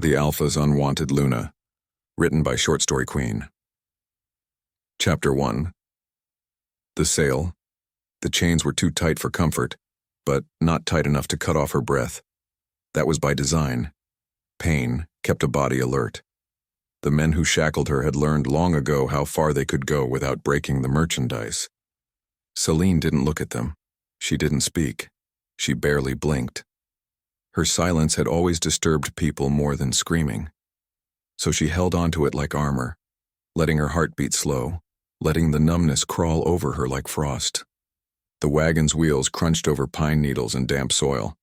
The Alpha's Unwanted Luna, written by Short Story Queen. Chapter 1. The sail. The chains were too tight for comfort, but not tight enough to cut off her breath. That was by design. Pain kept a body alert. The men who shackled her had learned long ago how far they could go without breaking the merchandise. Selene didn't look at them. She didn't speak. She barely blinked. Her silence had always disturbed people more than screaming. So she held onto it like armor, letting her heart beat slow, letting the numbness crawl over her like frost. The wagon's wheels crunched over pine needles and damp soil.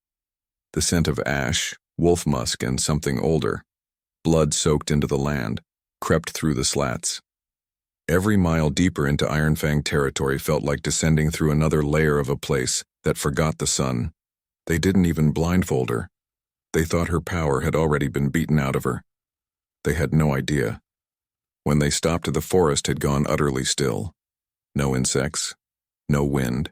The scent of ash, wolf musk, and something older, blood soaked into the land, crept through the slats. Every mile deeper into Iron Fang territory felt like descending through another layer of a place that forgot the sun. They didn't even blindfold her. They thought her power had already been beaten out of her. They had no idea. When they stopped, the forest had gone utterly still. No insects, no wind.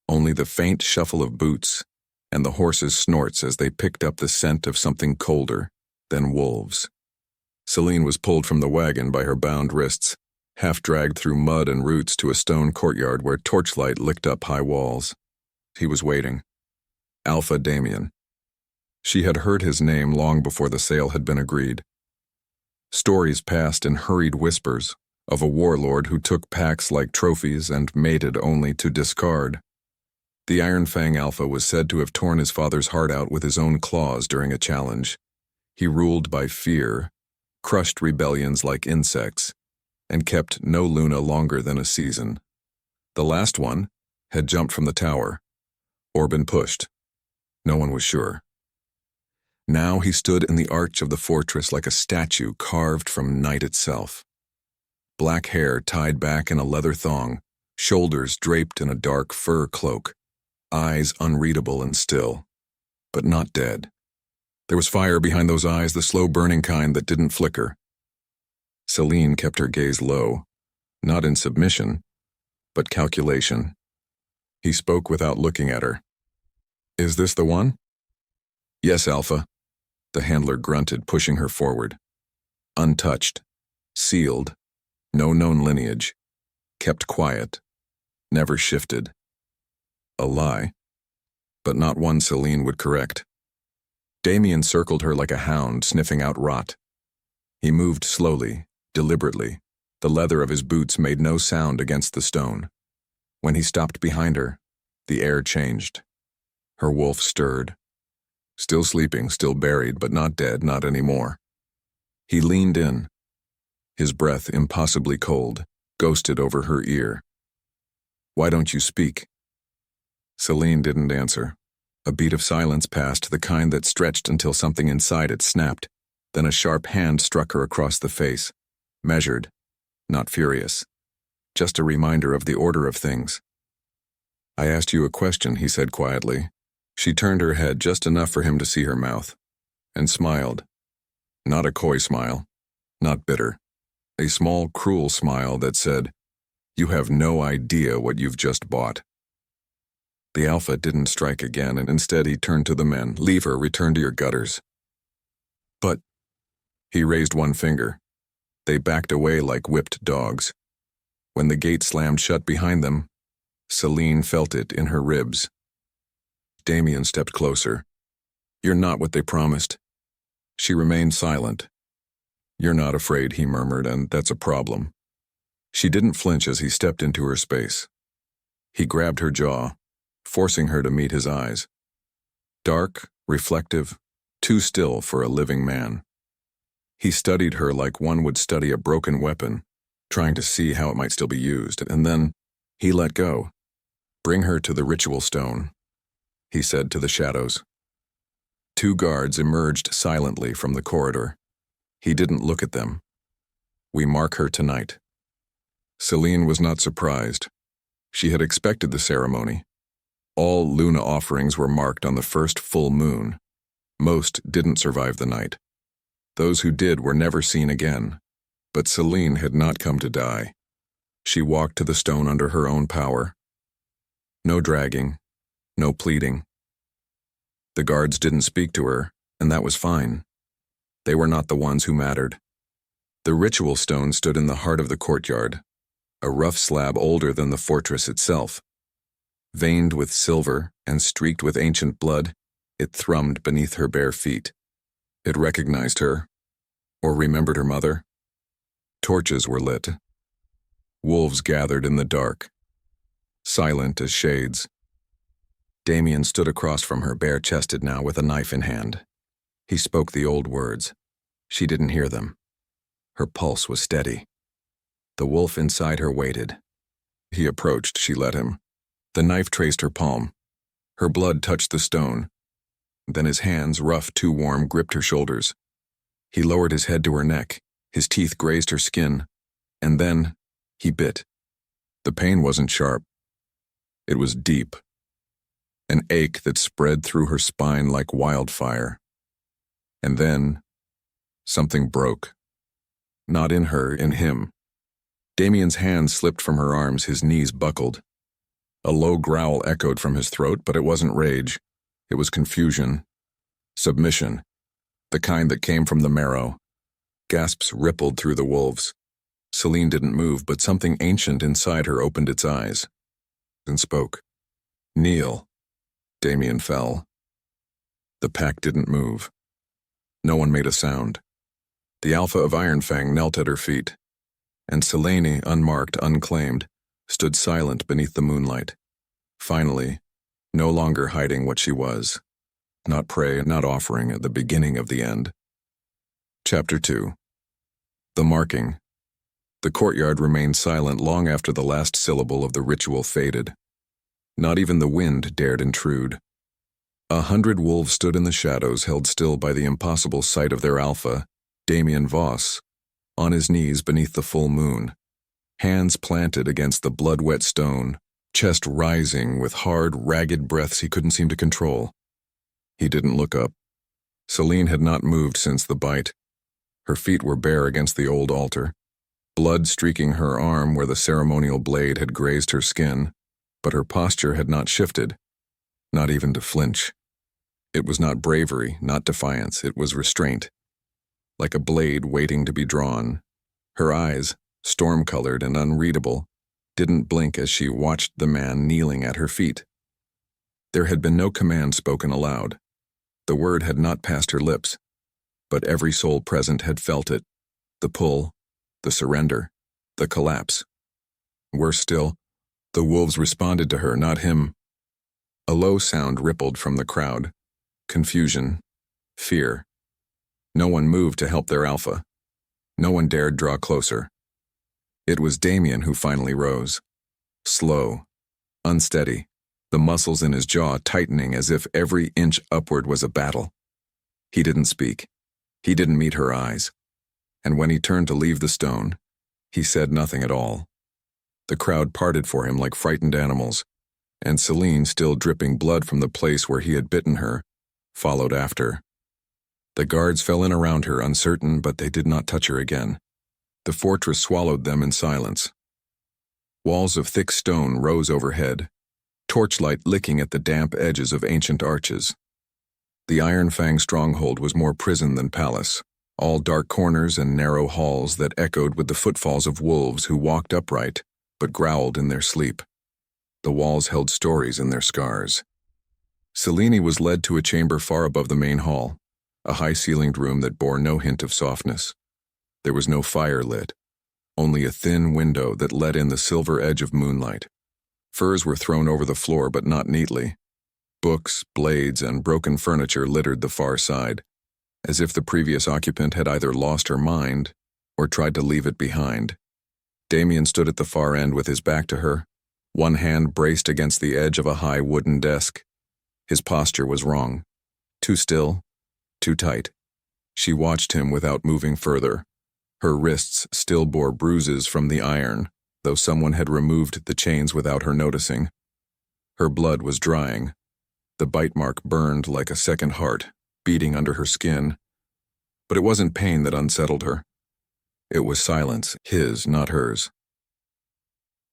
Only the faint shuffle of boots and the horses' snorts as they picked up the scent of something colder than wolves. Selene was pulled from the wagon by her bound wrists, half-dragged through mud and roots to a stone courtyard where torchlight licked up high walls. He was waiting. Alpha Damien. She had heard his name long before the sale had been agreed. Stories passed in hurried whispers of a warlord who took packs like trophies and mated only to discard. The Iron Fang Alpha was said to have torn his father's heart out with his own claws during a challenge. He ruled by fear, crushed rebellions like insects, and kept no Luna longer than a season. The last one had jumped from the tower, or been pushed. No one was sure. Now he stood in the arch of the fortress like a statue carved from night itself. Black hair tied back in a leather thong, shoulders draped in a dark fur cloak, eyes unreadable and still, but not dead. There was fire behind those eyes, the slow-burning kind that didn't flicker. Selene kept her gaze low, not in submission, but calculation. He spoke without looking at her. "Is this the one?" "Yes, Alpha," the handler grunted, pushing her forward. Untouched, sealed, no known lineage, kept quiet, never shifted. A lie, but not one Selene would correct. Damien circled her like a hound, sniffing out rot. He moved slowly, deliberately. The leather of his boots made no sound against the stone. When he stopped behind her, the air changed. Her wolf stirred. Still sleeping, still buried, but not dead, not anymore. He leaned in. His breath, impossibly cold, ghosted over her ear. "Why don't you speak?" Selene didn't answer. A beat of silence passed, the kind that stretched until something inside it snapped. Then a sharp hand struck her across the face. Measured, not furious. Just a reminder of the order of things. "I asked you a question," he said quietly. She turned her head just enough for him to see her mouth, and smiled. Not a coy smile, not bitter. A small, cruel smile that said, "You have no idea what you've just bought." The Alpha didn't strike again, and instead he turned to the men. "Leave her, return to your gutters." "But—" He raised one finger. They backed away like whipped dogs. When the gate slammed shut behind them, Selene felt it in her ribs. Damien stepped closer. "You're not what they promised." She remained silent. "You're not afraid," he murmured, "and that's a problem." She didn't flinch as he stepped into her space. He grabbed her jaw, forcing her to meet his eyes. Dark, reflective, too still for a living man. He studied her like one would study a broken weapon, trying to see how it might still be used, and then he let go. "Bring her to the ritual stone," he said to the shadows. Two guards emerged silently from the corridor. He didn't look at them. "We mark her tonight." Selene was not surprised. She had expected the ceremony. All Luna offerings were marked on the first full moon. Most didn't survive the night. Those who did were never seen again. But Selene had not come to die. She walked to the stone under her own power. No dragging, no pleading. The guards didn't speak to her, and that was fine. They were not the ones who mattered. The ritual stone stood in the heart of the courtyard, a rough slab older than the fortress itself. Veined with silver and streaked with ancient blood, it thrummed beneath her bare feet. It recognized her, or remembered her mother. Torches were lit. Wolves gathered in the dark, silent as shades. Damien stood across from her, bare-chested now, with a knife in hand. He spoke the old words. She didn't hear them. Her pulse was steady. The wolf inside her waited. He approached, she let him. The knife traced her palm. Her blood touched the stone. Then his hands, rough, too warm, gripped her shoulders. He lowered his head to her neck. His teeth grazed her skin. And then he bit. The pain wasn't sharp. It was deep. An ache that spread through her spine like wildfire. And then something broke. Not in her, in him. Damien's hands slipped from her arms, his knees buckled. A low growl echoed from his throat, but it wasn't rage. It was confusion. Submission. The kind that came from the marrow. Gasps rippled through the wolves. Selene didn't move, but something ancient inside her opened its eyes and spoke. Kneel. Damien fell. The pack didn't move. No one made a sound. The Alpha of Ironfang knelt at her feet, and Selene, unmarked, unclaimed, stood silent beneath the moonlight. Finally, no longer hiding what she was. Not prey, not offering, at the beginning of the end. Chapter 2. The marking. The courtyard remained silent long after the last syllable of the ritual faded. Not even the wind dared intrude. 100 wolves stood in the shadows, held still by the impossible sight of their alpha, Damien Voss, on his knees beneath the full moon, hands planted against the blood-wet stone, chest rising with hard, ragged breaths he couldn't seem to control. He didn't look up. Selene had not moved since the bite. Her feet were bare against the old altar, blood streaking her arm where the ceremonial blade had grazed her skin, but her posture had not shifted, not even to flinch. It was not bravery, not defiance, it was restraint. Like a blade waiting to be drawn. Her eyes, storm-colored and unreadable, didn't blink as she watched the man kneeling at her feet. There had been no command spoken aloud. The word had not passed her lips, but every soul present had felt it. The pull, the surrender, the collapse. Worse still, the wolves responded to her, not him. A low sound rippled from the crowd. Confusion, fear. No one moved to help their alpha. No one dared draw closer. It was Damien who finally rose. Slow, unsteady, the muscles in his jaw tightening as if every inch upward was a battle. He didn't speak. He didn't meet her eyes. And when he turned to leave the stone, he said nothing at all. The crowd parted for him like frightened animals, and Selene, still dripping blood from the place where he had bitten her, followed after. The guards fell in around her, uncertain, but they did not touch her again. The fortress swallowed them in silence. Walls of thick stone rose overhead, torchlight licking at the damp edges of ancient arches. The Iron Fang stronghold was more prison than palace, all dark corners and narrow halls that echoed with the footfalls of wolves who walked upright, but growled in their sleep. The walls held stories in their scars. Selene was led to a chamber far above the main hall, a high-ceilinged room that bore no hint of softness. There was no fire lit, only a thin window that let in the silver edge of moonlight. Furs were thrown over the floor, but not neatly. Books, blades, and broken furniture littered the far side, as if the previous occupant had either lost her mind or tried to leave it behind. Damien stood at the far end with his back to her, one hand braced against the edge of a high wooden desk. His posture was wrong. Too still, too tight. She watched him without moving further. Her wrists still bore bruises from the iron, though someone had removed the chains without her noticing. Her blood was drying. The bite mark burned like a second heart, beating under her skin. But it wasn't pain that unsettled her. It was silence, his, not hers.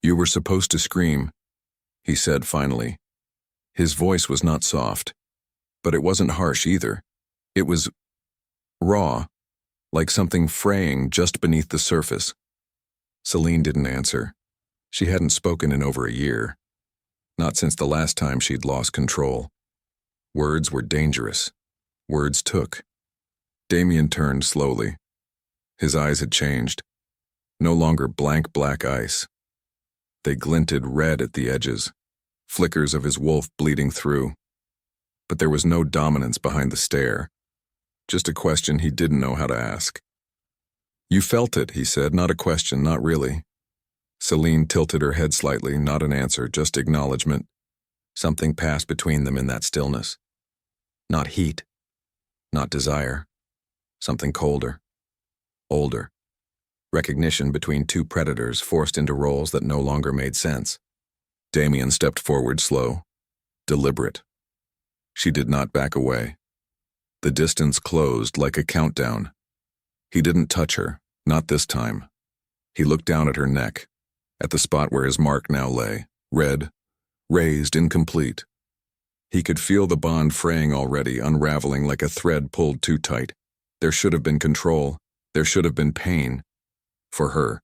"You were supposed to scream," he said finally. His voice was not soft, but it wasn't harsh either. It was raw, like something fraying just beneath the surface. Selene didn't answer. She hadn't spoken in over a year. Not since the last time she'd lost control. Words were dangerous. Words took. Damien turned slowly. His eyes had changed. No longer blank black ice. They glinted red at the edges, flickers of his wolf bleeding through. But there was no dominance behind the stare. Just a question he didn't know how to ask. "You felt it," he said, "not a question, not really." Selene tilted her head slightly, not an answer, just acknowledgement. Something passed between them in that stillness. Not heat, not desire. Something colder, older. Recognition between two predators forced into roles that no longer made sense. Damien stepped forward slow, deliberate. She did not back away. The distance closed like a countdown. He didn't touch her, not this time. He looked down at her neck, at the spot where his mark now lay, red, raised, incomplete. He could feel the bond fraying already, unraveling like a thread pulled too tight. There should have been control. There should have been pain. For her.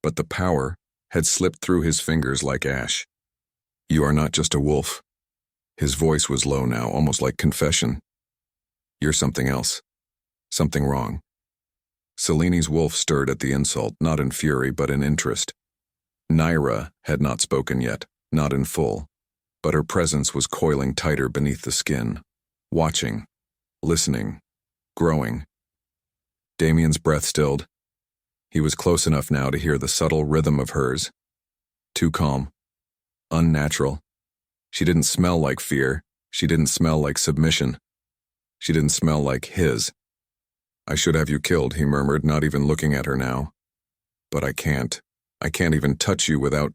But the power had slipped through his fingers like ash. "You are not just a wolf." His voice was low now, almost like confession. "You're something else. Something wrong." Selene's wolf stirred at the insult, not in fury, but in interest. Naira had not spoken yet, not in full, but her presence was coiling tighter beneath the skin, watching, listening, growing. Damien's breath stilled. He was close enough now to hear the subtle rhythm of hers. Too calm. Unnatural. She didn't smell like fear. She didn't smell like submission. She didn't smell like his. "I should have you killed," he murmured, not even looking at her now. "But I can't. I can't even touch you without—"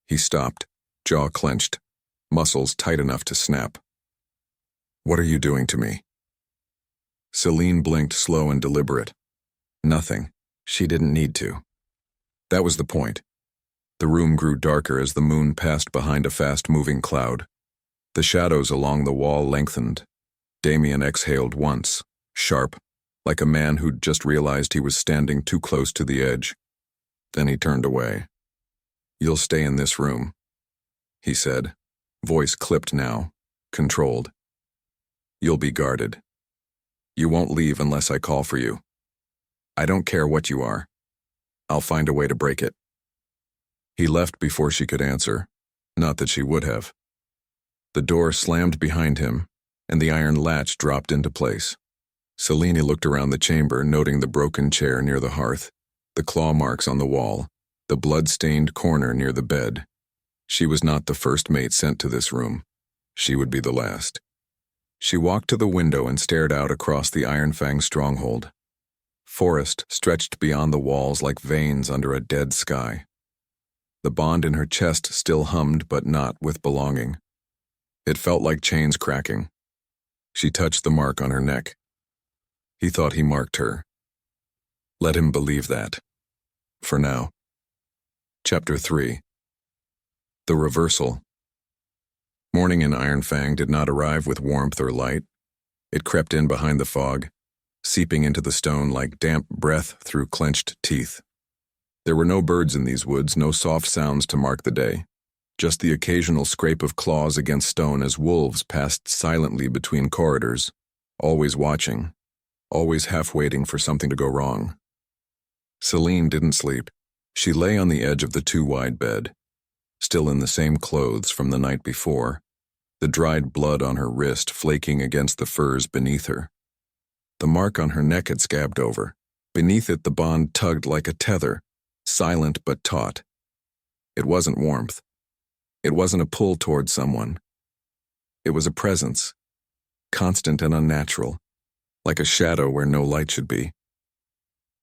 He stopped, jaw clenched, muscles tight enough to snap. "What are you doing to me?" Selene blinked, slow and deliberate. Nothing. She didn't need to. That was the point. The room grew darker as the moon passed behind a fast-moving cloud. The shadows along the wall lengthened. Damien exhaled once, sharp, like a man who'd just realized he was standing too close to the edge. Then he turned away. "You'll stay in this room," he said, voice clipped now, controlled. "You'll be guarded. You won't leave unless I call for you. I don't care what you are. I'll find a way to break it." He left before she could answer, not that she would have. The door slammed behind him, and the iron latch dropped into place. Selene looked around the chamber, noting the broken chair near the hearth, the claw marks on the wall, the blood-stained corner near the bed. She was not the first mate sent to this room. She would be the last. She walked to the window and stared out across the Iron Fang stronghold. Forest stretched beyond the walls like veins under a dead sky. The bond in her chest still hummed, but not with belonging. It felt like chains cracking. She touched the mark on her neck. He thought he marked her. Let him believe that. For now. Chapter 3. The Reversal. Morning in Iron Fang did not arrive with warmth or light. It crept in behind the fog, seeping into the stone like damp breath through clenched teeth. There were no birds in these woods, no soft sounds to mark the day, just the occasional scrape of claws against stone as wolves passed silently between corridors, always watching, always half waiting for something to go wrong. Selene didn't sleep. She lay on the edge of the too-wide bed, still in the same clothes from the night before, the dried blood on her wrist flaking against the furs beneath her. The mark on her neck had scabbed over. Beneath it, the bond tugged like a tether, silent but taut. It wasn't warmth. It wasn't a pull toward someone. It was a presence, constant and unnatural, like a shadow where no light should be.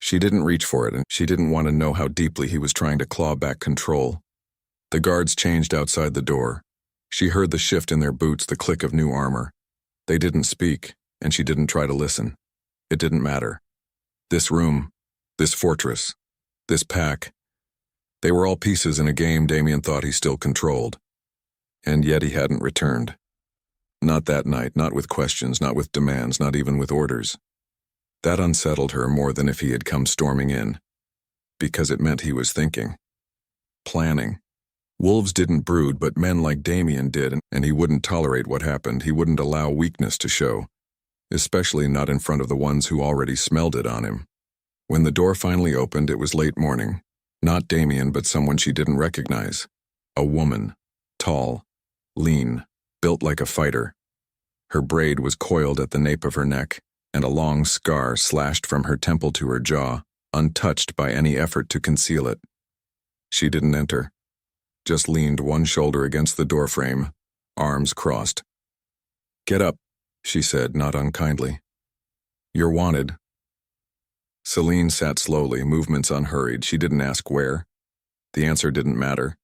She didn't reach for it, and she didn't want to know how deeply he was trying to claw back control. The guards changed outside the door. She heard the shift in their boots, the click of new armor. They didn't speak, and she didn't try to listen. It didn't matter. This room, this fortress, this pack, they were all pieces in a game Damien thought he still controlled. And yet he hadn't returned. Not that night, not with questions, not with demands, not even with orders. That unsettled her more than if he had come storming in, because it meant he was thinking, planning. Wolves didn't brood, but men like Damien did, and he wouldn't tolerate what happened. He wouldn't allow weakness to show, especially not in front of the ones who already smelled it on him. When the door finally opened, it was late morning. Not Damien, but someone she didn't recognize. A woman, tall, lean, built like a fighter. Her braid was coiled at the nape of her neck, and a long scar slashed from her temple to her jaw, untouched by any effort to conceal it. She didn't enter, just leaned one shoulder against the doorframe, arms crossed. "Get up," she said, not unkindly. "You're wanted." Selene sat slowly, movements unhurried. She didn't ask where. The answer didn't matter.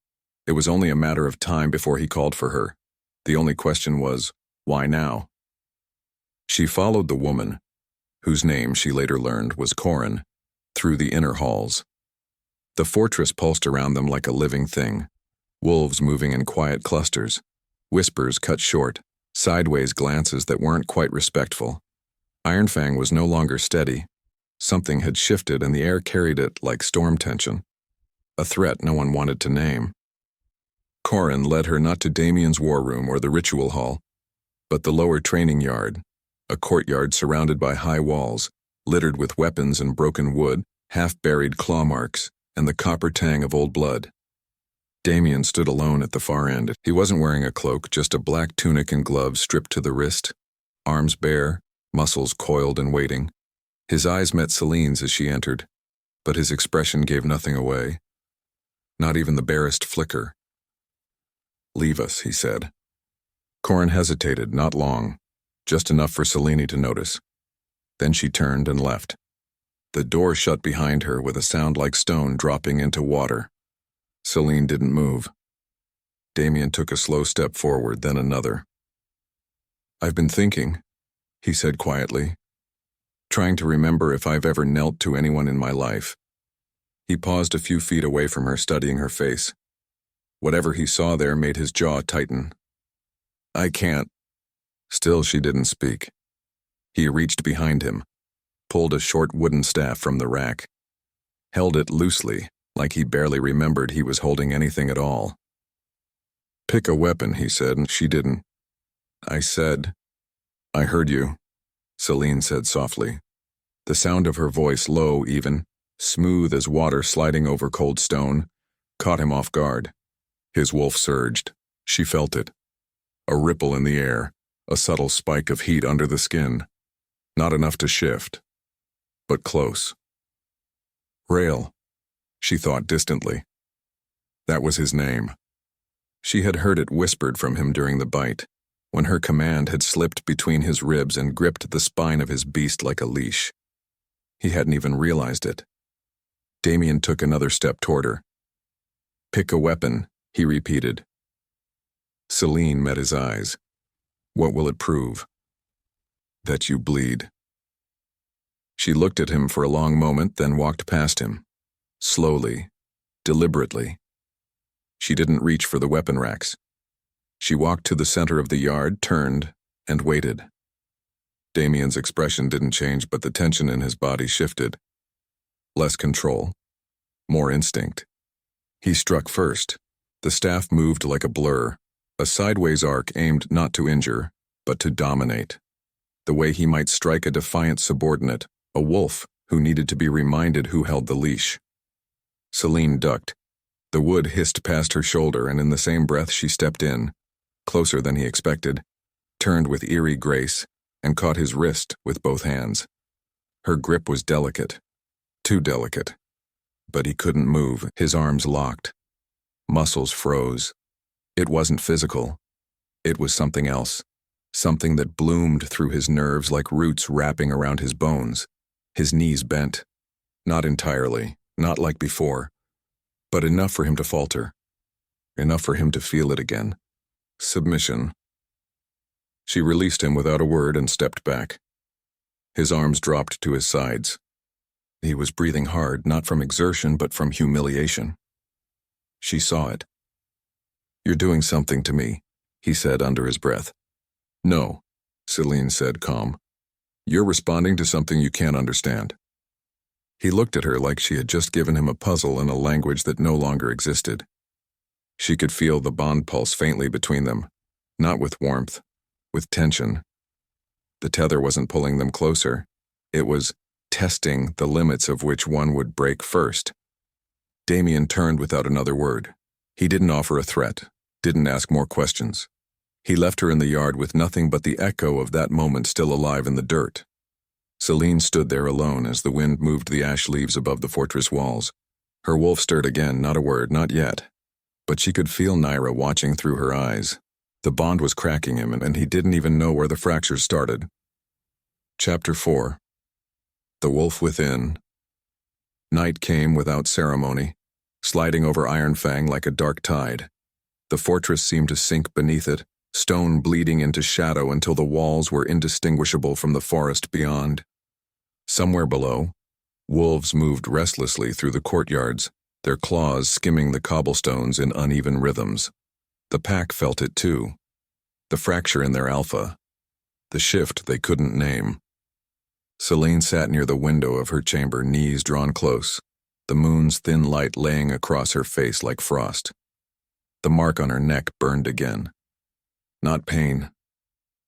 It was only a matter of time before he called for her. The only question was, why now? She followed the woman, whose name she later learned was Corin, through the inner halls. The fortress pulsed around them like a living thing, wolves moving in quiet clusters, whispers cut short, sideways glances that weren't quite respectful. Iron Fang was no longer steady. Something had shifted, and the air carried it like storm tension, a threat no one wanted to name. Corin led her not to Damien's war room or the ritual hall, but the lower training yard, a courtyard surrounded by high walls, littered with weapons and broken wood, half-buried claw marks, and the copper tang of old blood. Damien stood alone at the far end. He wasn't wearing a cloak, just a black tunic and gloves stripped to the wrist, arms bare, muscles coiled and waiting. His eyes met Selene's as she entered, but his expression gave nothing away. Not even the barest flicker. "Leave us," he said. Corin hesitated, not long, just enough for Selene to notice. Then she turned and left. The door shut behind her with a sound like stone dropping into water. Selene didn't move. Damien took a slow step forward, then another. "I've been thinking," he said quietly, "trying to remember if I've ever knelt to anyone in my life." He paused a few feet away from her, studying her face. Whatever he saw there made his jaw tighten. "I can't." Still she didn't speak. He reached behind him, pulled a short wooden staff from the rack, held it loosely, like he barely remembered he was holding anything at all. "Pick a weapon," he said, and she didn't. "I said." "I heard you," Selene said softly. The sound of her voice, low even, smooth as water sliding over cold stone, caught him off guard. His wolf surged. She felt it. A ripple in the air, a subtle spike of heat under the skin. Not enough to shift, but close. Rail, she thought distantly. That was his name. She had heard it whispered from him during the bite, when her command had slipped between his ribs and gripped the spine of his beast like a leash. He hadn't even realized it. Damien took another step toward her. "Pick a weapon," he repeated. Selene met his eyes. "What will it prove?" "That you bleed." She looked at him for a long moment, then walked past him. Slowly, deliberately. She didn't reach for the weapon racks. She walked to the center of the yard, turned, and waited. Damien's expression didn't change, but the tension in his body shifted. Less control. More instinct. He struck first. The staff moved like a blur, a sideways arc aimed not to injure, but to dominate. The way he might strike a defiant subordinate, a wolf who needed to be reminded who held the leash. Selene ducked. The wood hissed past her shoulder, and in the same breath she stepped in, closer than he expected, turned with eerie grace, and caught his wrist with both hands. Her grip was delicate, too delicate. But he couldn't move, his arms locked. Muscles froze. It wasn't physical. It was something else, something that bloomed through his nerves like roots wrapping around his bones. His knees bent. Not entirely, not like before, but enough for him to falter. Enough for him to feel it again. Submission. She released him without a word and stepped back. His arms dropped to his sides. He was breathing hard, not from exertion, but from humiliation. She saw it. "You're doing something to me," he said under his breath. "No," Selene said, calm. You're responding to something you can't understand. He looked at her like she had just given him a puzzle in a language that no longer existed. She could feel the bond pulse faintly between them, not with warmth, with tension. The tether wasn't pulling them closer. It was testing the limits of which one would break first. Damien turned without another word. He didn't offer a threat, didn't ask more questions. He left her in the yard with nothing but the echo of that moment still alive in the dirt. Selene stood there alone as the wind moved the ash leaves above the fortress walls. Her wolf stirred again, not a word, not yet. But she could feel Naira watching through her eyes. The bond was cracking him, and he didn't even know where the fractures started. Chapter 4. The Wolf Within. Night came without ceremony, sliding over Iron Fang like a dark tide. The fortress seemed to sink beneath it, stone bleeding into shadow until the walls were indistinguishable from the forest beyond. Somewhere below, wolves moved restlessly through the courtyards, their claws skimming the cobblestones in uneven rhythms. The pack felt it too. The fracture in their alpha. The shift they couldn't name. Selene sat near the window of her chamber, knees drawn close, the moon's thin light laying across her face like frost. The mark on her neck burned again. Not pain.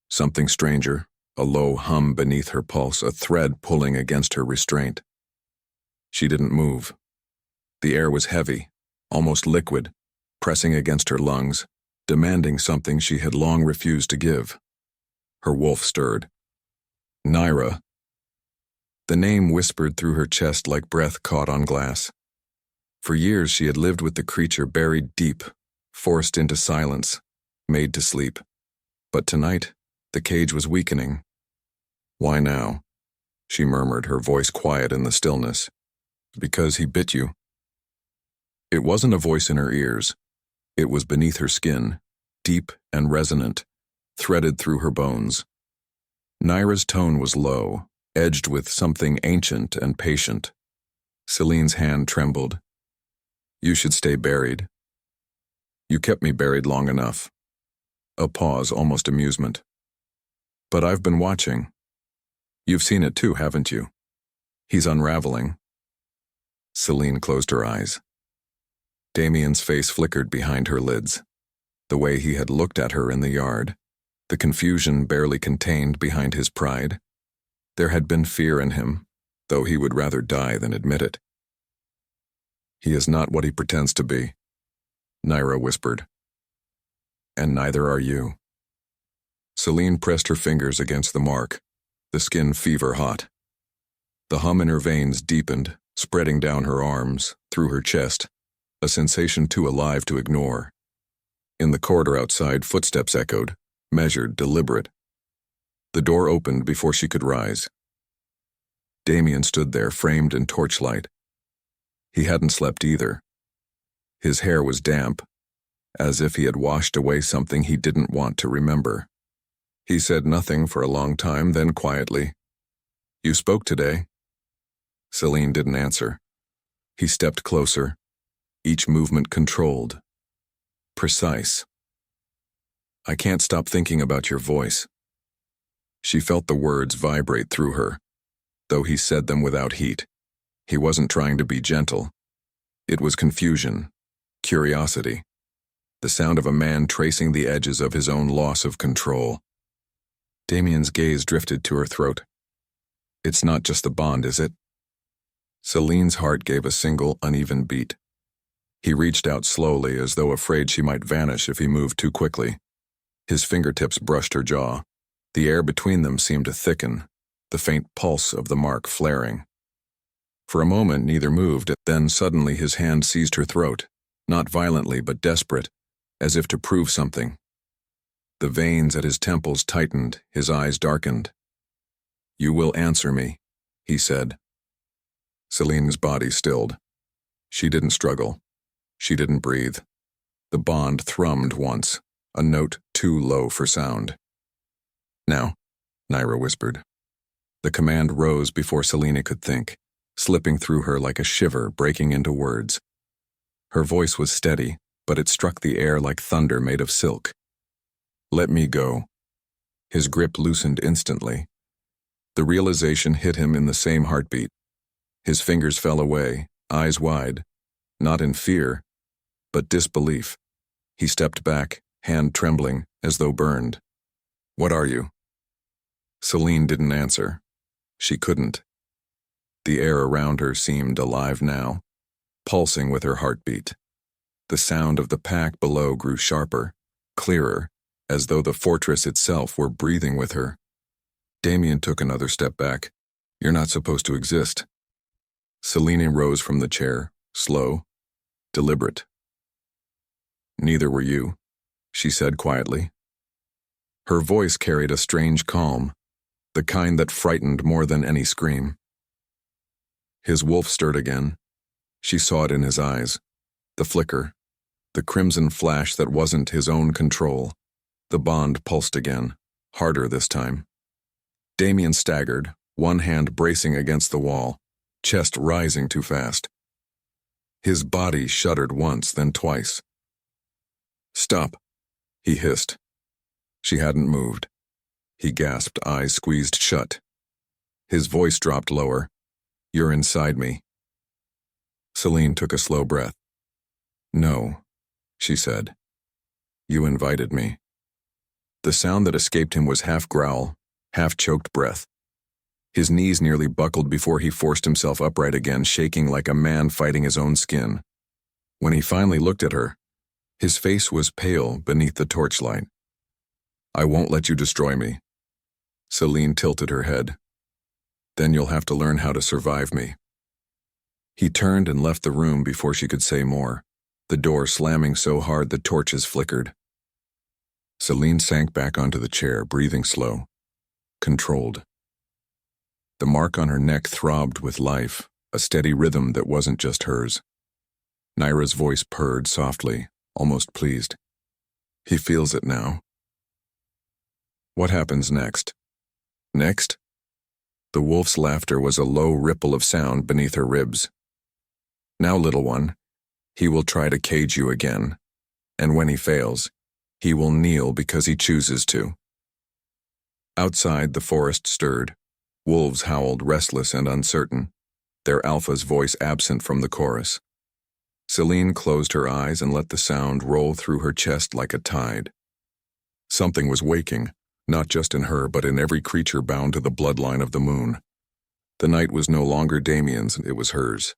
Something stranger, a low hum beneath her pulse, a thread pulling against her restraint. She didn't move. The air was heavy, almost liquid, pressing against her lungs, demanding something she had long refused to give. Her wolf stirred. Naira. The name whispered through her chest like breath caught on glass. For years she had lived with the creature buried deep, forced into silence, made to sleep. But tonight, the cage was weakening. Why now? She murmured, her voice quiet in the stillness. Because he bit you. It wasn't a voice in her ears. It was beneath her skin, deep and resonant, threaded through her bones. Naira's tone was low, edged with something ancient and patient. Selene's hand trembled. You should stay buried. You kept me buried long enough. A pause, almost amusement. But I've been watching. You've seen it too, haven't you? He's unraveling. Selene closed her eyes. Damien's face flickered behind her lids. The way he had looked at her in the yard, the confusion barely contained behind his pride. There had been fear in him, though he would rather die than admit it. He is not what he pretends to be, Naira whispered. And neither are you. Selene pressed her fingers against the mark, the skin fever-hot. The hum in her veins deepened, spreading down her arms, through her chest, a sensation too alive to ignore. In the corridor outside, footsteps echoed, measured, deliberate. The door opened before she could rise. Damien stood there, framed in torchlight. He hadn't slept either. His hair was damp, as if he had washed away something he didn't want to remember. He said nothing for a long time, then quietly, "You spoke today." Selene didn't answer. He stepped closer, each movement controlled, precise. "I can't stop thinking about your voice." She felt the words vibrate through her, though he said them without heat. He wasn't trying to be gentle. It was confusion, curiosity, the sound of a man tracing the edges of his own loss of control. Damien's gaze drifted to her throat. "It's not just the bond, is it?" Selene's heart gave a single, uneven beat. He reached out slowly, as though afraid she might vanish if he moved too quickly. His fingertips brushed her jaw. The air between them seemed to thicken, the faint pulse of the mark flaring. For a moment, neither moved, then suddenly his hand seized her throat, not violently but desperate, as if to prove something. The veins at his temples tightened, his eyes darkened. "You will answer me," he said. Selene's body stilled. She didn't struggle. She didn't breathe. The bond thrummed once, a note too low for sound. "Now," Naira whispered. The command rose before Selene could think, slipping through her like a shiver, breaking into words. Her voice was steady, but it struck the air like thunder made of silk. "Let me go." His grip loosened instantly. The realization hit him in the same heartbeat. His fingers fell away, eyes wide, not in fear, but disbelief. He stepped back, hand trembling, as though burned. "What are you?" Selene didn't answer. She couldn't. The air around her seemed alive now, pulsing with her heartbeat. The sound of the pack below grew sharper, clearer, as though the fortress itself were breathing with her. Damien took another step back. "You're not supposed to exist." Selene rose from the chair, slow, deliberate. "Neither were you," she said quietly. Her voice carried a strange calm, the kind that frightened more than any scream. His wolf stirred again. She saw it in his eyes, the flicker, the crimson flash that wasn't his own control. The bond pulsed again, harder this time. Damien staggered, one hand bracing against the wall, chest rising too fast. His body shuddered once, then twice. "Stop," he hissed. She hadn't moved. He gasped, eyes squeezed shut. His voice dropped lower. "You're inside me." Selene took a slow breath. "No," she said. "You invited me." The sound that escaped him was half growl, half choked breath. His knees nearly buckled before he forced himself upright again, shaking like a man fighting his own skin. When he finally looked at her, his face was pale beneath the torchlight. "I won't let you destroy me." Selene tilted her head. "Then you'll have to learn how to survive me." He turned and left the room before she could say more, the door slamming so hard the torches flickered. Selene sank back onto the chair, breathing slow, controlled. The mark on her neck throbbed with life, a steady rhythm that wasn't just hers. Naira's voice purred softly, almost pleased. "He feels it now." "What happens next?" "Next?" The wolf's laughter was a low ripple of sound beneath her ribs. "Now, little one, he will try to cage you again, and when he fails, he will kneel because he chooses to." Outside, the forest stirred. Wolves howled, restless and uncertain, their alpha's voice absent from the chorus. Selene closed her eyes and let the sound roll through her chest like a tide. Something was waking, not just in her but in every creature bound to the bloodline of the moon. The night was no longer Damien's, it was hers.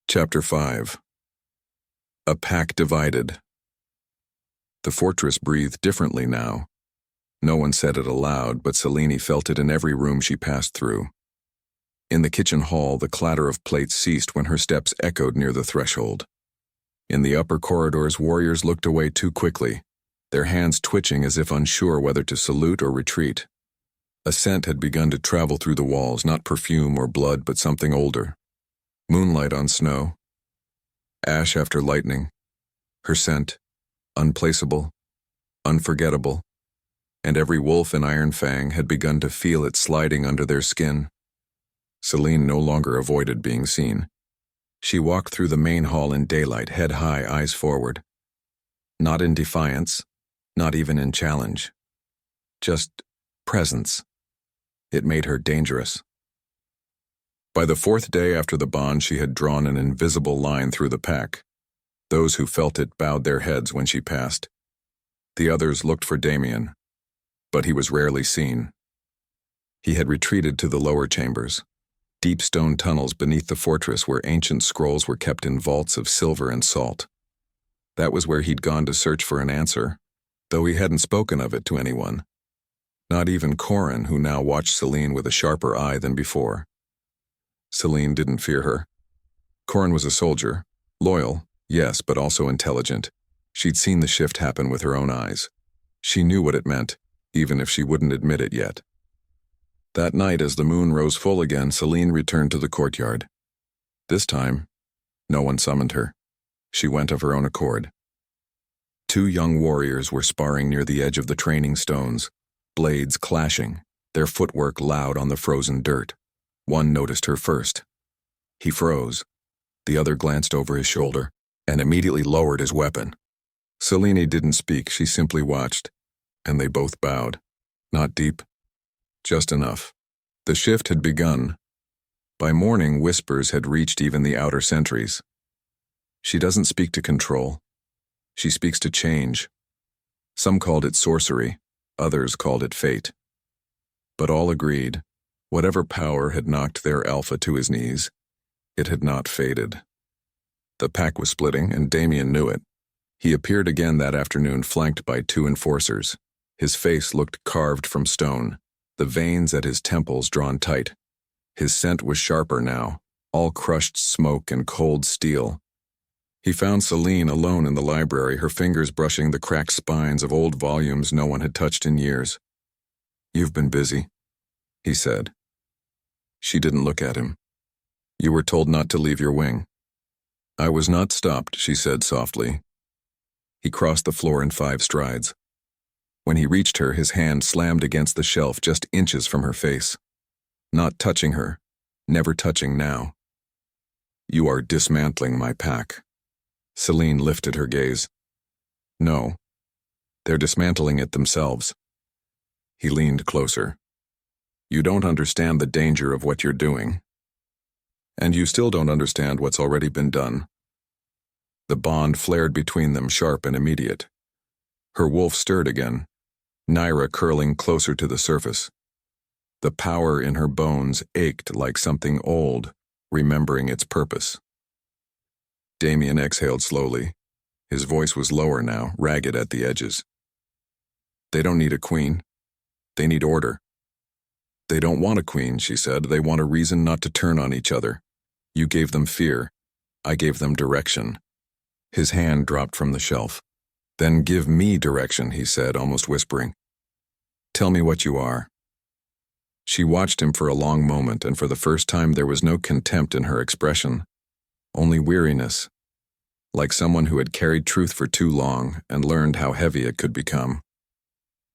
Chapter 5. A pack divided. The fortress breathed differently now. No one said it aloud, but Selene felt it in every room she passed through. In the kitchen hall, the clatter of plates ceased when her steps echoed near the threshold. In the upper corridors, warriors looked away too quickly, their hands twitching as if unsure whether to salute or retreat. A scent had begun to travel through the walls, not perfume or blood, but something older. Moonlight on snow. Ash after lightning. Her scent, unplaceable, unforgettable, and every wolf in Iron Fang had begun to feel it sliding under their skin. Selene no longer avoided being seen. She walked through the main hall in daylight, head high, eyes forward. Not in defiance, not even in challenge. Just presence. It made her dangerous. By the fourth day after the bond, she had drawn an invisible line through the pack. Those who felt it bowed their heads when she passed. The others looked for Damien, but he was rarely seen. He had retreated to the lower chambers, deep stone tunnels beneath the fortress where ancient scrolls were kept in vaults of silver and salt. That was where he'd gone to search for an answer, though he hadn't spoken of it to anyone. Not even Corin, who now watched Selene with a sharper eye than before. Selene didn't fear her. Corin was a soldier, loyal, yes, but also intelligent. She'd seen the shift happen with her own eyes. She knew what it meant, even if she wouldn't admit it yet. That night, as the moon rose full again, Selene returned to the courtyard. This time, no one summoned her. She went of her own accord. Two young warriors were sparring near the edge of the training stones, blades clashing, their footwork loud on the frozen dirt. One noticed her first. He froze. The other glanced over his shoulder and immediately lowered his weapon. Selene didn't speak, she simply watched, and they both bowed. Not deep, just enough. The shift had begun. By morning, whispers had reached even the outer sentries. She doesn't speak to control. She speaks to change. Some called it sorcery, others called it fate. But all agreed, whatever power had knocked their alpha to his knees, it had not faded. The pack was splitting, and Damien knew it. He appeared again that afternoon flanked by 2 enforcers. His face looked carved from stone, the veins at his temples drawn tight. His scent was sharper now, all crushed smoke and cold steel. He found Selene alone in the library, her fingers brushing the cracked spines of old volumes no one had touched in years. "You've been busy," he said. She didn't look at him. "You were told not to leave your wing." "I was not stopped," she said softly. He crossed the floor in 5 strides. When he reached her, his hand slammed against the shelf just inches from her face. Not touching her, never touching now. "You are dismantling my pack." Selene lifted her gaze. "No, they're dismantling it themselves." He leaned closer. "You don't understand the danger of what you're doing. And you still don't understand what's already been done." The bond flared between them, sharp and immediate. Her wolf stirred again, Naira curling closer to the surface. The power in her bones ached like something old, remembering its purpose. Damien exhaled slowly. His voice was lower now, ragged at the edges. "They don't need a queen. They need order." "They don't want a queen," she said. "They want a reason not to turn on each other. You gave them fear. I gave them direction." His hand dropped from the shelf. "Then give me direction," he said, almost whispering. "Tell me what you are." She watched him for a long moment, and for the first time there was no contempt in her expression, only weariness, like someone who had carried truth for too long and learned how heavy it could become.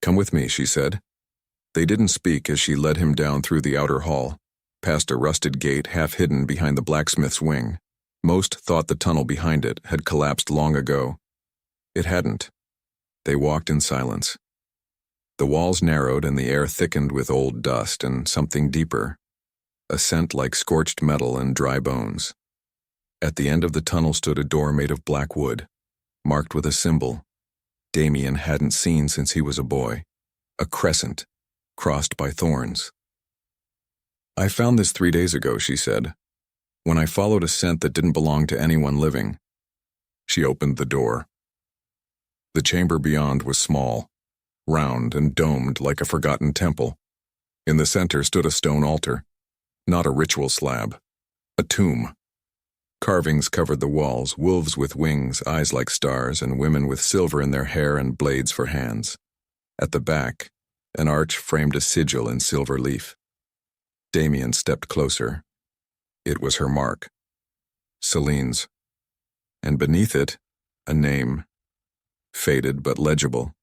"Come with me," she said. They didn't speak as she led him down through the outer hall, past a rusted gate half hidden behind the blacksmith's wing. Most thought the tunnel behind it had collapsed long ago. It hadn't. They walked in silence. The walls narrowed and the air thickened with old dust and something deeper, a scent like scorched metal and dry bones. At the end of the tunnel stood a door made of black wood, marked with a symbol Damien hadn't seen since he was a boy, a crescent, crossed by thorns. "I found this 3 days ago," she said, "when I followed a scent that didn't belong to anyone living." She opened the door. The chamber beyond was small, round and domed like a forgotten temple. In the center stood a stone altar, not a ritual slab, a tomb. Carvings covered the walls, wolves with wings, eyes like stars, and women with silver in their hair and blades for hands. At the back, an arch framed a sigil in silver leaf. Damien stepped closer. It was her mark, Selene's, and beneath it, a name, faded but legible.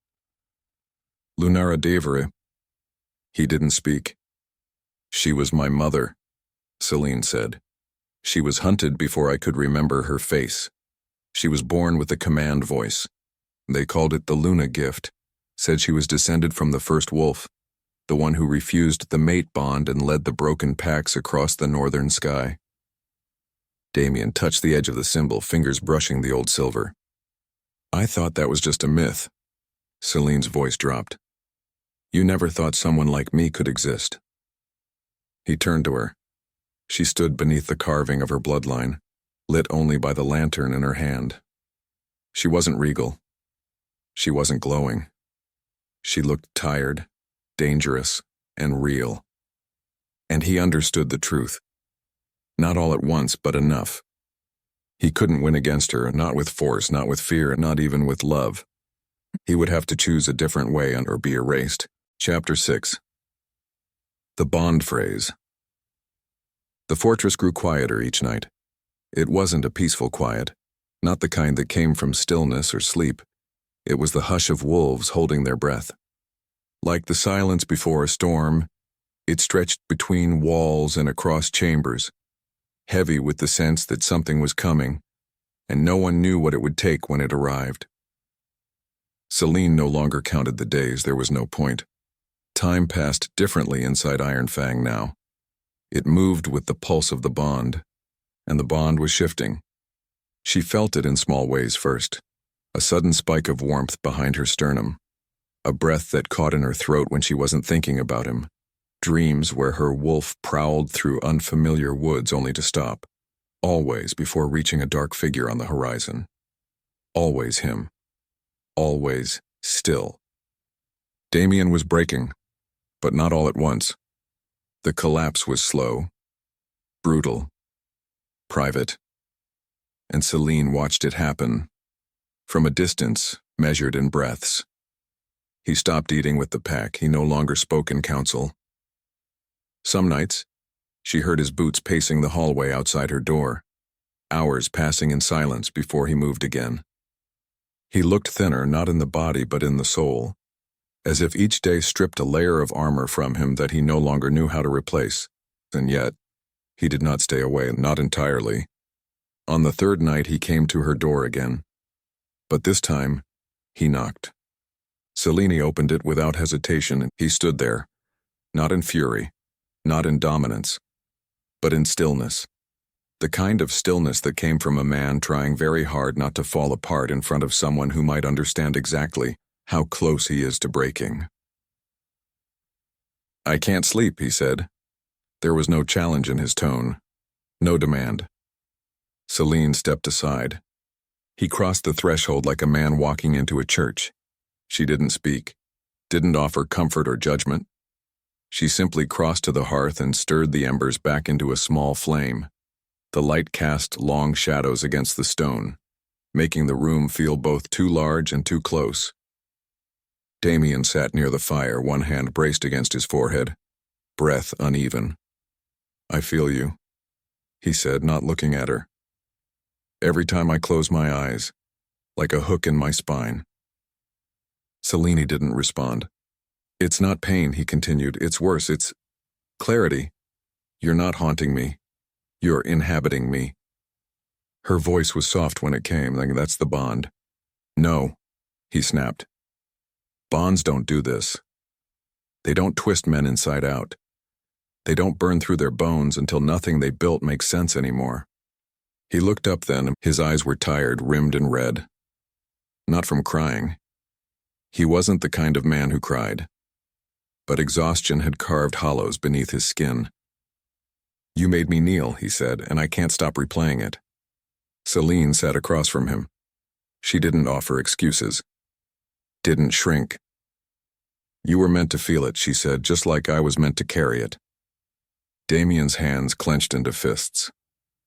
Lunara Davere. He didn't speak. "She was my mother," Selene said. "She was hunted before I could remember her face. She was born with a command voice. They called it the Luna gift, said she was descended from the first wolf, the one who refused the mate bond and led the broken packs across the northern sky." Damien touched the edge of the symbol, fingers brushing the old silver. "I thought that was just a myth." Selene's voice dropped. "You never thought someone like me could exist." He turned to her. She stood beneath the carving of her bloodline, lit only by the lantern in her hand. She wasn't regal. She wasn't glowing. She looked tired, dangerous, and real. And he understood the truth. Not all at once, but enough. He couldn't win against her, not with force, not with fear, not even with love. He would have to choose a different way or be erased. Chapter 6. The bond phrase. The fortress grew quieter each night. It wasn't a peaceful quiet, not the kind that came from stillness or sleep. It was the hush of wolves holding their breath. Like the silence before a storm, it stretched between walls and across chambers, heavy with the sense that something was coming, and no one knew what it would take when it arrived. Selene no longer counted the days. There was no point. Time passed differently inside Iron Fang now. It moved with the pulse of the bond, and the bond was shifting. She felt it in small ways first, a sudden spike of warmth behind her sternum, a breath that caught in her throat when she wasn't thinking about him, dreams where her wolf prowled through unfamiliar woods only to stop, always before reaching a dark figure on the horizon. Always him. Always still. Damien was breaking, but not all at once. The collapse was slow, brutal, private, and Selene watched it happen, from a distance, measured in breaths. He stopped eating with the pack. He no longer spoke in council. Some nights, she heard his boots pacing the hallway outside her door, hours passing in silence before he moved again. He looked thinner, not in the body but in the soul, as if each day stripped a layer of armor from him that he no longer knew how to replace. And yet, he did not stay away, not entirely. On the third night he came to her door again. But this time, he knocked. Selene opened it without hesitation, and he stood there, not in fury, not in dominance, but in stillness. The kind of stillness that came from a man trying very hard not to fall apart in front of someone who might understand exactly how close he is to breaking. "I can't sleep," he said. There was no challenge in his tone, no demand. Selene stepped aside. He crossed the threshold like a man walking into a church. She didn't speak, didn't offer comfort or judgment. She simply crossed to the hearth and stirred the embers back into a small flame. The light cast long shadows against the stone, making the room feel both too large and too close. Damien sat near the fire, one hand braced against his forehead, breath uneven. "I feel you," he said, not looking at her. "Every time I close my eyes, like a hook in my spine." Selene didn't respond. "It's not pain," he continued. "It's worse. It's clarity. You're not haunting me. You're inhabiting me." Her voice was soft when it came. "That's the bond." "No," he snapped. "Bonds don't do this. They don't twist men inside out. They don't burn through their bones until nothing they built makes sense anymore." He looked up then. His eyes were tired, rimmed and red. Not from crying. He wasn't the kind of man who cried. But exhaustion had carved hollows beneath his skin. "You made me kneel," he said, "and I can't stop replaying it." Selene sat across from him. She didn't offer excuses. Didn't shrink. "You were meant to feel it," she said, "just like I was meant to carry it." Damien's hands clenched into fists.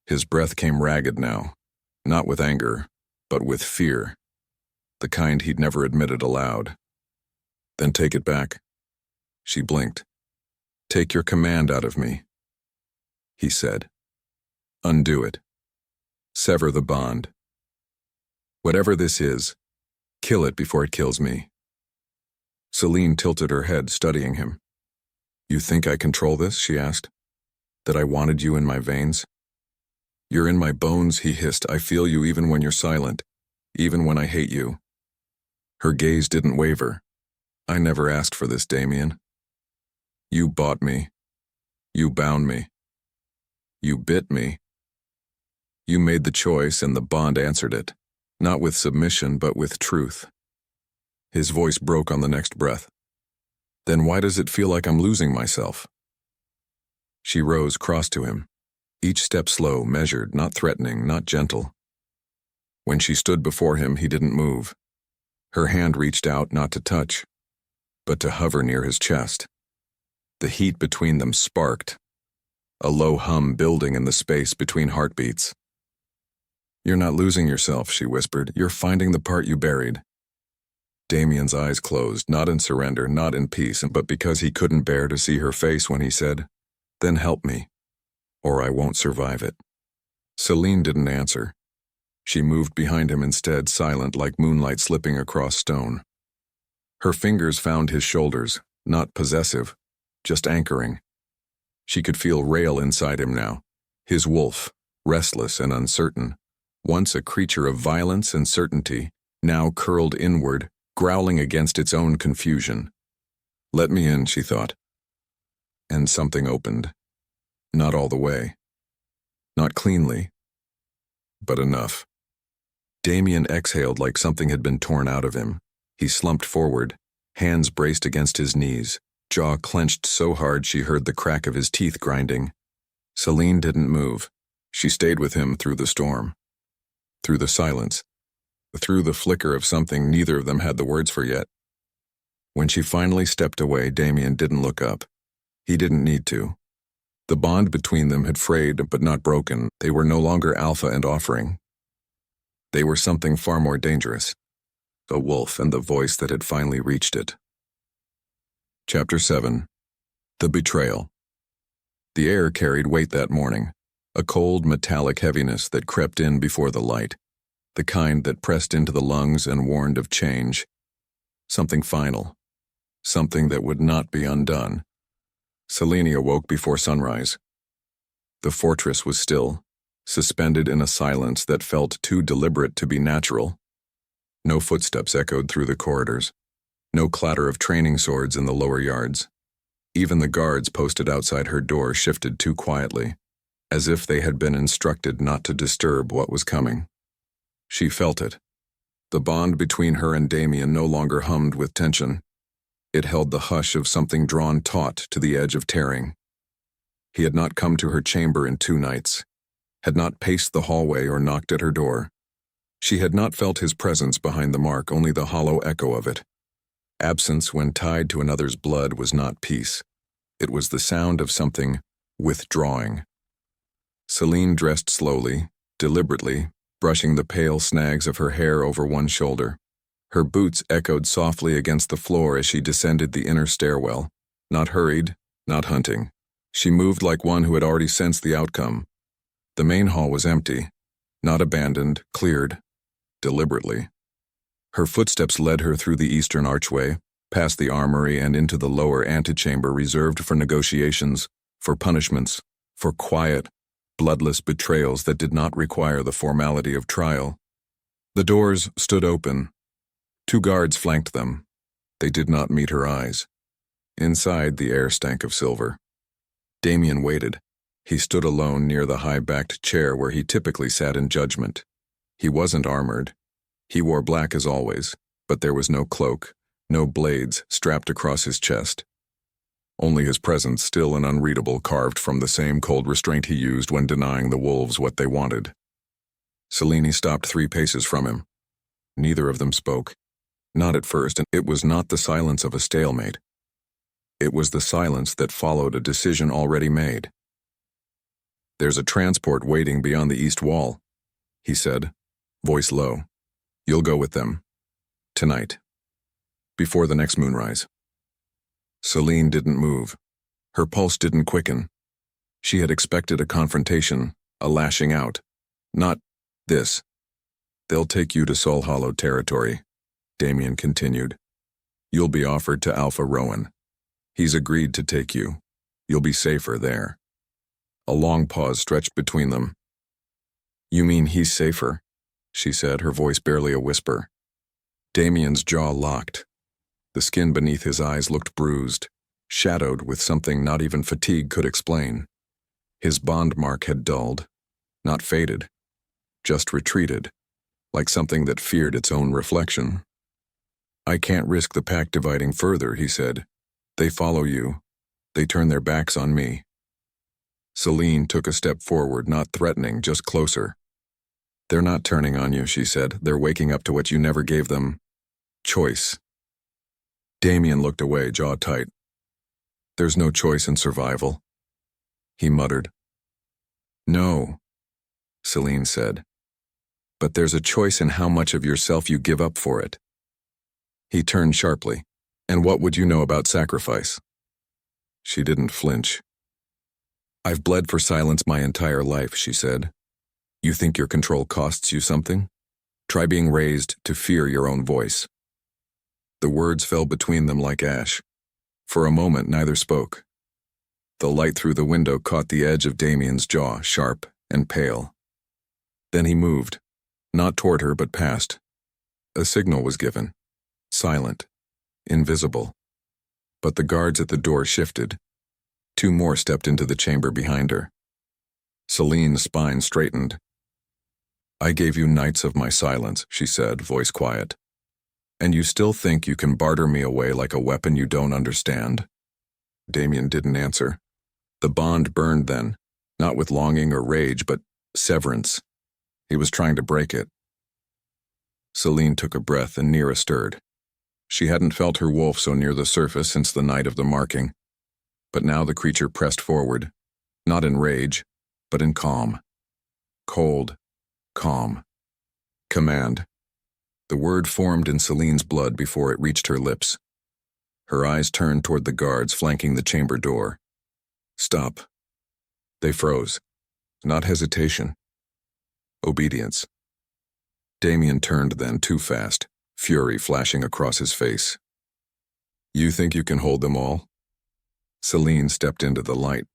His breath came ragged now, not with anger, but with fear, the kind he'd never admitted aloud. "Then take it back." She blinked. "Take your command out of me," he said. "Undo it. Sever the bond. Whatever this is, kill it before it kills me." Selene tilted her head, studying him. "You think I control this?" she asked. "That I wanted you in my veins?" "You're in my bones," he hissed. "I feel you even when you're silent, even when I hate you." Her gaze didn't waver. "I never asked for this, Damien. You bought me. You bound me. You bit me. You made the choice and the bond answered it, not with submission but with truth." His voice broke on the next breath. "Then why does it feel like I'm losing myself?" She rose, crossed to him, each step slow, measured, not threatening, not gentle. When she stood before him, he didn't move. Her hand reached out not to touch, but to hover near his chest. The heat between them sparked, a low hum building in the space between heartbeats. "You're not losing yourself," she whispered. "You're finding the part you buried." Damien's eyes closed, not in surrender, not in peace, but because he couldn't bear to see her face when he said, "Then help me, or I won't survive it." Selene didn't answer. She moved behind him instead, silent like moonlight slipping across stone. Her fingers found his shoulders, not possessive, just anchoring. She could feel rail inside him now, his wolf, restless and uncertain, once a creature of violence and certainty, now curled inward, growling against its own confusion. "Let me in," she thought. And something opened. Not all the way. Not cleanly. But enough. Damien exhaled like something had been torn out of him. He slumped forward, hands braced against his knees, jaw clenched so hard she heard the crack of his teeth grinding. Selene didn't move. She stayed with him through the storm. Through the silence. Through the flicker of something neither of them had the words for yet. When she finally stepped away, Damien didn't look up. He didn't need to. The bond between them had frayed but not broken. They were no longer Alpha and Offering. They were something far more dangerous. A wolf and the voice that had finally reached it. Chapter 7. The Betrayal. The air carried weight that morning, a cold metallic heaviness that crept in before the light, the kind that pressed into the lungs and warned of change. Something final. Something that would not be undone. Selene awoke before sunrise. The fortress was still, suspended in a silence that felt too deliberate to be natural. No footsteps echoed through the corridors. No clatter of training swords in the lower yards. Even the guards posted outside her door shifted too quietly, as if they had been instructed not to disturb what was coming. She felt it. The bond between her and Damien no longer hummed with tension. It held the hush of something drawn taut to the edge of tearing. He had not come to her chamber in 2 nights, had not paced the hallway or knocked at her door. She had not felt his presence behind the mark, only the hollow echo of it. Absence when tied to another's blood was not peace. It was the sound of something withdrawing. Selene dressed slowly, deliberately, brushing the pale snags of her hair over one shoulder. Her boots echoed softly against the floor as she descended the inner stairwell. Not hurried, not hunting. She moved like one who had already sensed the outcome. The main hall was empty, not abandoned, cleared, deliberately. Her footsteps led her through the eastern archway, past the armory and into the lower antechamber reserved for negotiations, for punishments, for quiet, bloodless betrayals that did not require the formality of trial. The doors stood open. 2 guards flanked them. They did not meet her eyes. Inside, the air stank of silver. Damien waited. He stood alone near the high-backed chair where he typically sat in judgment. He wasn't armored. He wore black as always, but there was no cloak, no blades strapped across his chest. Only his presence, still and unreadable, carved from the same cold restraint he used when denying the wolves what they wanted. Selene stopped 3 paces from him. Neither of them spoke. Not at first, and it was not the silence of a stalemate. It was the silence that followed a decision already made. "There's a transport waiting beyond the east wall," he said, voice low. "You'll go with them. Tonight. Before the next moonrise." Selene didn't move. Her pulse didn't quicken. She had expected a confrontation, a lashing out. Not this. "They'll take you to Soul Hollow territory," Damien continued. "You'll be offered to Alpha Rowan. He's agreed to take you. You'll be safer there." A long pause stretched between them. "You mean he's safer?" she said, her voice barely a whisper. Damien's jaw locked. The skin beneath his eyes looked bruised, shadowed with something not even fatigue could explain. His bond mark had dulled, not faded, just retreated, like something that feared its own reflection. "I can't risk the pack dividing further," he said. "They follow you. They turn their backs on me." Selene took a step forward, not threatening, just closer. "They're not turning on you," she said. "They're waking up to what you never gave them. Choice." Damien looked away, jaw tight. "There's no choice in survival," he muttered. "No," Selene said. "But there's a choice in how much of yourself you give up for it." He turned sharply. "And what would you know about sacrifice?" She didn't flinch. "I've bled for silence my entire life," she said. "You think your control costs you something? Try being raised to fear your own voice." The words fell between them like ash. For a moment, neither spoke. The light through the window caught the edge of Damien's jaw, sharp and pale. Then he moved, not toward her but past. A signal was given. Silent. Invisible. But the guards at the door shifted. Two more stepped into the chamber behind her. Selene's spine straightened. "I gave you nights of my silence," she said, voice quiet. "And you still think you can barter me away like a weapon you don't understand?" Damien didn't answer. The bond burned then, not with longing or rage, but severance. He was trying to break it. Selene took a breath and Nira stirred. She hadn't felt her wolf so near the surface since the night of the marking. But now the creature pressed forward, not in rage, but in calm. Cold, calm. Command. The word formed in Selene's blood before it reached her lips. Her eyes turned toward the guards flanking the chamber door. Stop. They froze. Not hesitation. Obedience. Damien turned then too fast, fury flashing across his face. "You think you can hold them all?" Selene stepped into the light.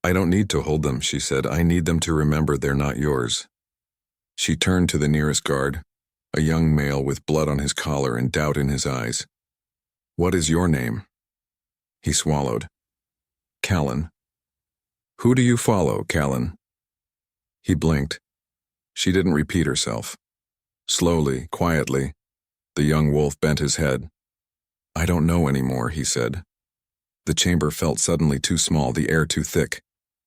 "I don't need to hold them," she said. "I need them to remember they're not yours." She turned to the nearest guard, a young male with blood on his collar and doubt in his eyes. "What is your name?" He swallowed. "Callan." "Who do you follow, Callan?" He blinked. She didn't repeat herself. Slowly, quietly, the young wolf bent his head. "I don't know anymore," he said. The chamber felt suddenly too small, the air too thick.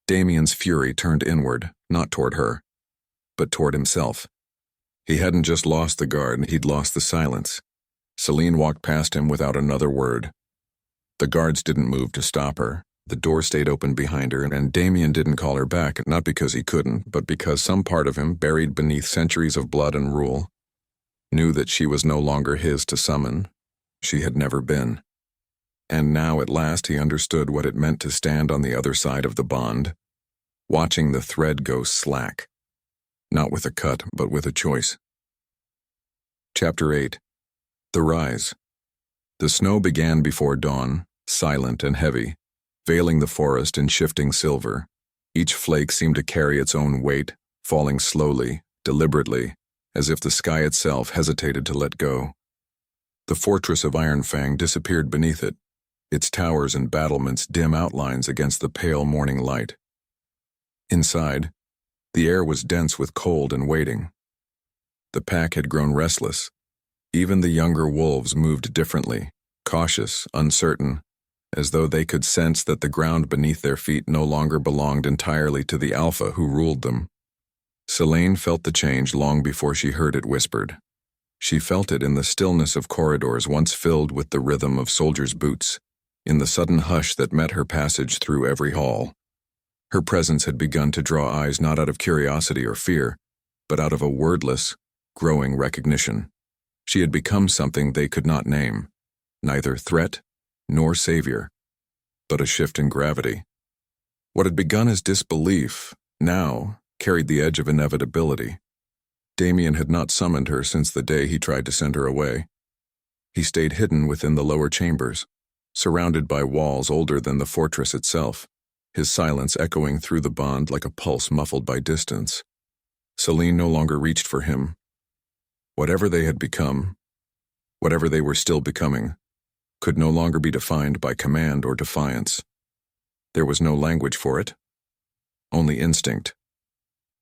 Damien's fury turned inward, not toward her, but toward himself. He hadn't just lost the guard, he'd lost the silence. Selene walked past him without another word. The guards didn't move to stop her. The door stayed open behind her, and Damien didn't call her back, not because he couldn't, but because some part of him, buried beneath centuries of blood and rule, knew that she was no longer his to summon. She had never been. And now at last he understood what it meant to stand on the other side of the bond, watching the thread go slack. Not with a cut, but with a choice. Chapter 8. The Rise. The snow began before dawn, silent and heavy, veiling the forest in shifting silver. Each flake seemed to carry its own weight, falling slowly, deliberately, as if the sky itself hesitated to let go. The fortress of Iron Fang disappeared beneath it, its towers and battlements dim outlines against the pale morning light. Inside, the air was dense with cold and waiting. The pack had grown restless. Even the younger wolves moved differently, cautious, uncertain, as though they could sense that the ground beneath their feet no longer belonged entirely to the Alpha who ruled them. Selene felt the change long before she heard it whispered. She felt it in the stillness of corridors once filled with the rhythm of soldiers' boots, in the sudden hush that met her passage through every hall. Her presence had begun to draw eyes not out of curiosity or fear, but out of a wordless, growing recognition. She had become something they could not name, neither threat nor savior, but a shift in gravity. What had begun as disbelief, now carried the edge of inevitability. Damien had not summoned her since the day he tried to send her away. He stayed hidden within the lower chambers, surrounded by walls older than the fortress itself, his silence echoing through the bond like a pulse muffled by distance. Selene no longer reached for him. Whatever they had become, whatever they were still becoming, could no longer be defined by command or defiance. There was no language for it, only instinct.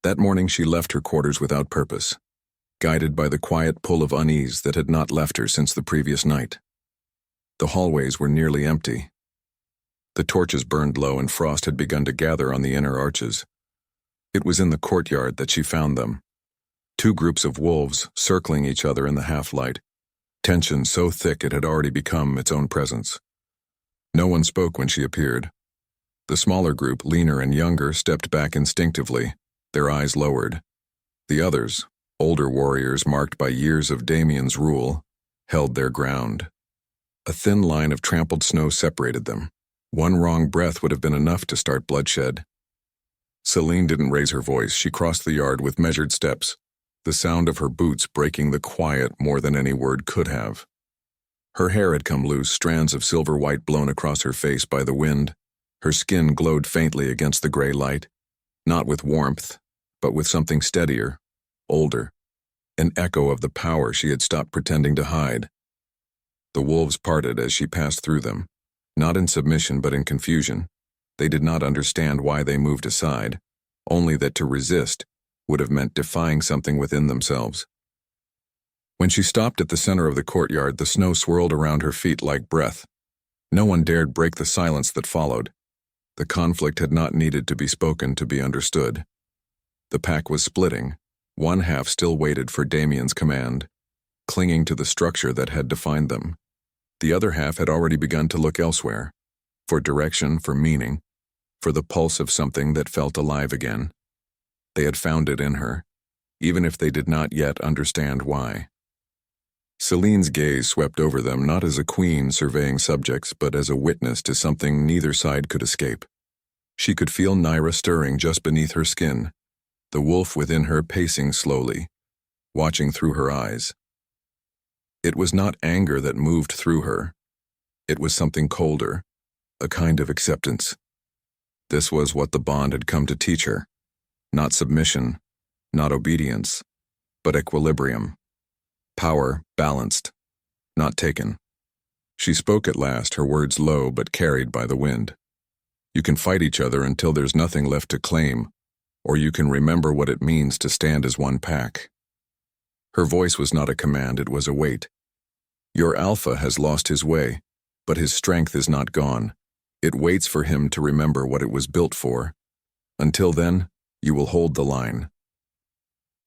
That morning she left her quarters without purpose, guided by the quiet pull of unease that had not left her since the previous night. The hallways were nearly empty. The torches burned low and frost had begun to gather on the inner arches. It was in the courtyard that she found them. Two groups of wolves circling each other in the half-light, tension so thick it had already become its own presence. No one spoke when she appeared. The smaller group, leaner and younger, stepped back instinctively, their eyes lowered. The others, older warriors marked by years of Damien's rule, held their ground. A thin line of trampled snow separated them. One wrong breath would have been enough to start bloodshed. Selene didn't raise her voice. She crossed the yard with measured steps, the sound of her boots breaking the quiet more than any word could have. Her hair had come loose, strands of silver white blown across her face by the wind. Her skin glowed faintly against the gray light, not with warmth, but with something steadier, older, an echo of the power she had stopped pretending to hide. The wolves parted as she passed through them. Not in submission but in confusion. They did not understand why they moved aside, only that to resist would have meant defying something within themselves. When she stopped at the center of the courtyard, the snow swirled around her feet like breath. No one dared break the silence that followed. The conflict had not needed to be spoken to be understood. The pack was splitting. One half still waited for Damien's command, clinging to the structure that had defined them. The other half had already begun to look elsewhere, for direction, for meaning, for the pulse of something that felt alive again. They had found it in her, even if they did not yet understand why. Selene's gaze swept over them not as a queen surveying subjects, but as a witness to something neither side could escape. She could feel Nyra stirring just beneath her skin, the wolf within her pacing slowly, watching through her eyes. It was not anger that moved through her. It was something colder, a kind of acceptance. This was what the bond had come to teach her. Not submission, not obedience, but equilibrium. Power balanced, not taken. She spoke at last, her words low but carried by the wind. You can fight each other until there's nothing left to claim, or you can remember what it means to stand as one pack. Her voice was not a command, it was a weight. Your Alpha has lost his way, but his strength is not gone. It waits for him to remember what it was built for. Until then, you will hold the line.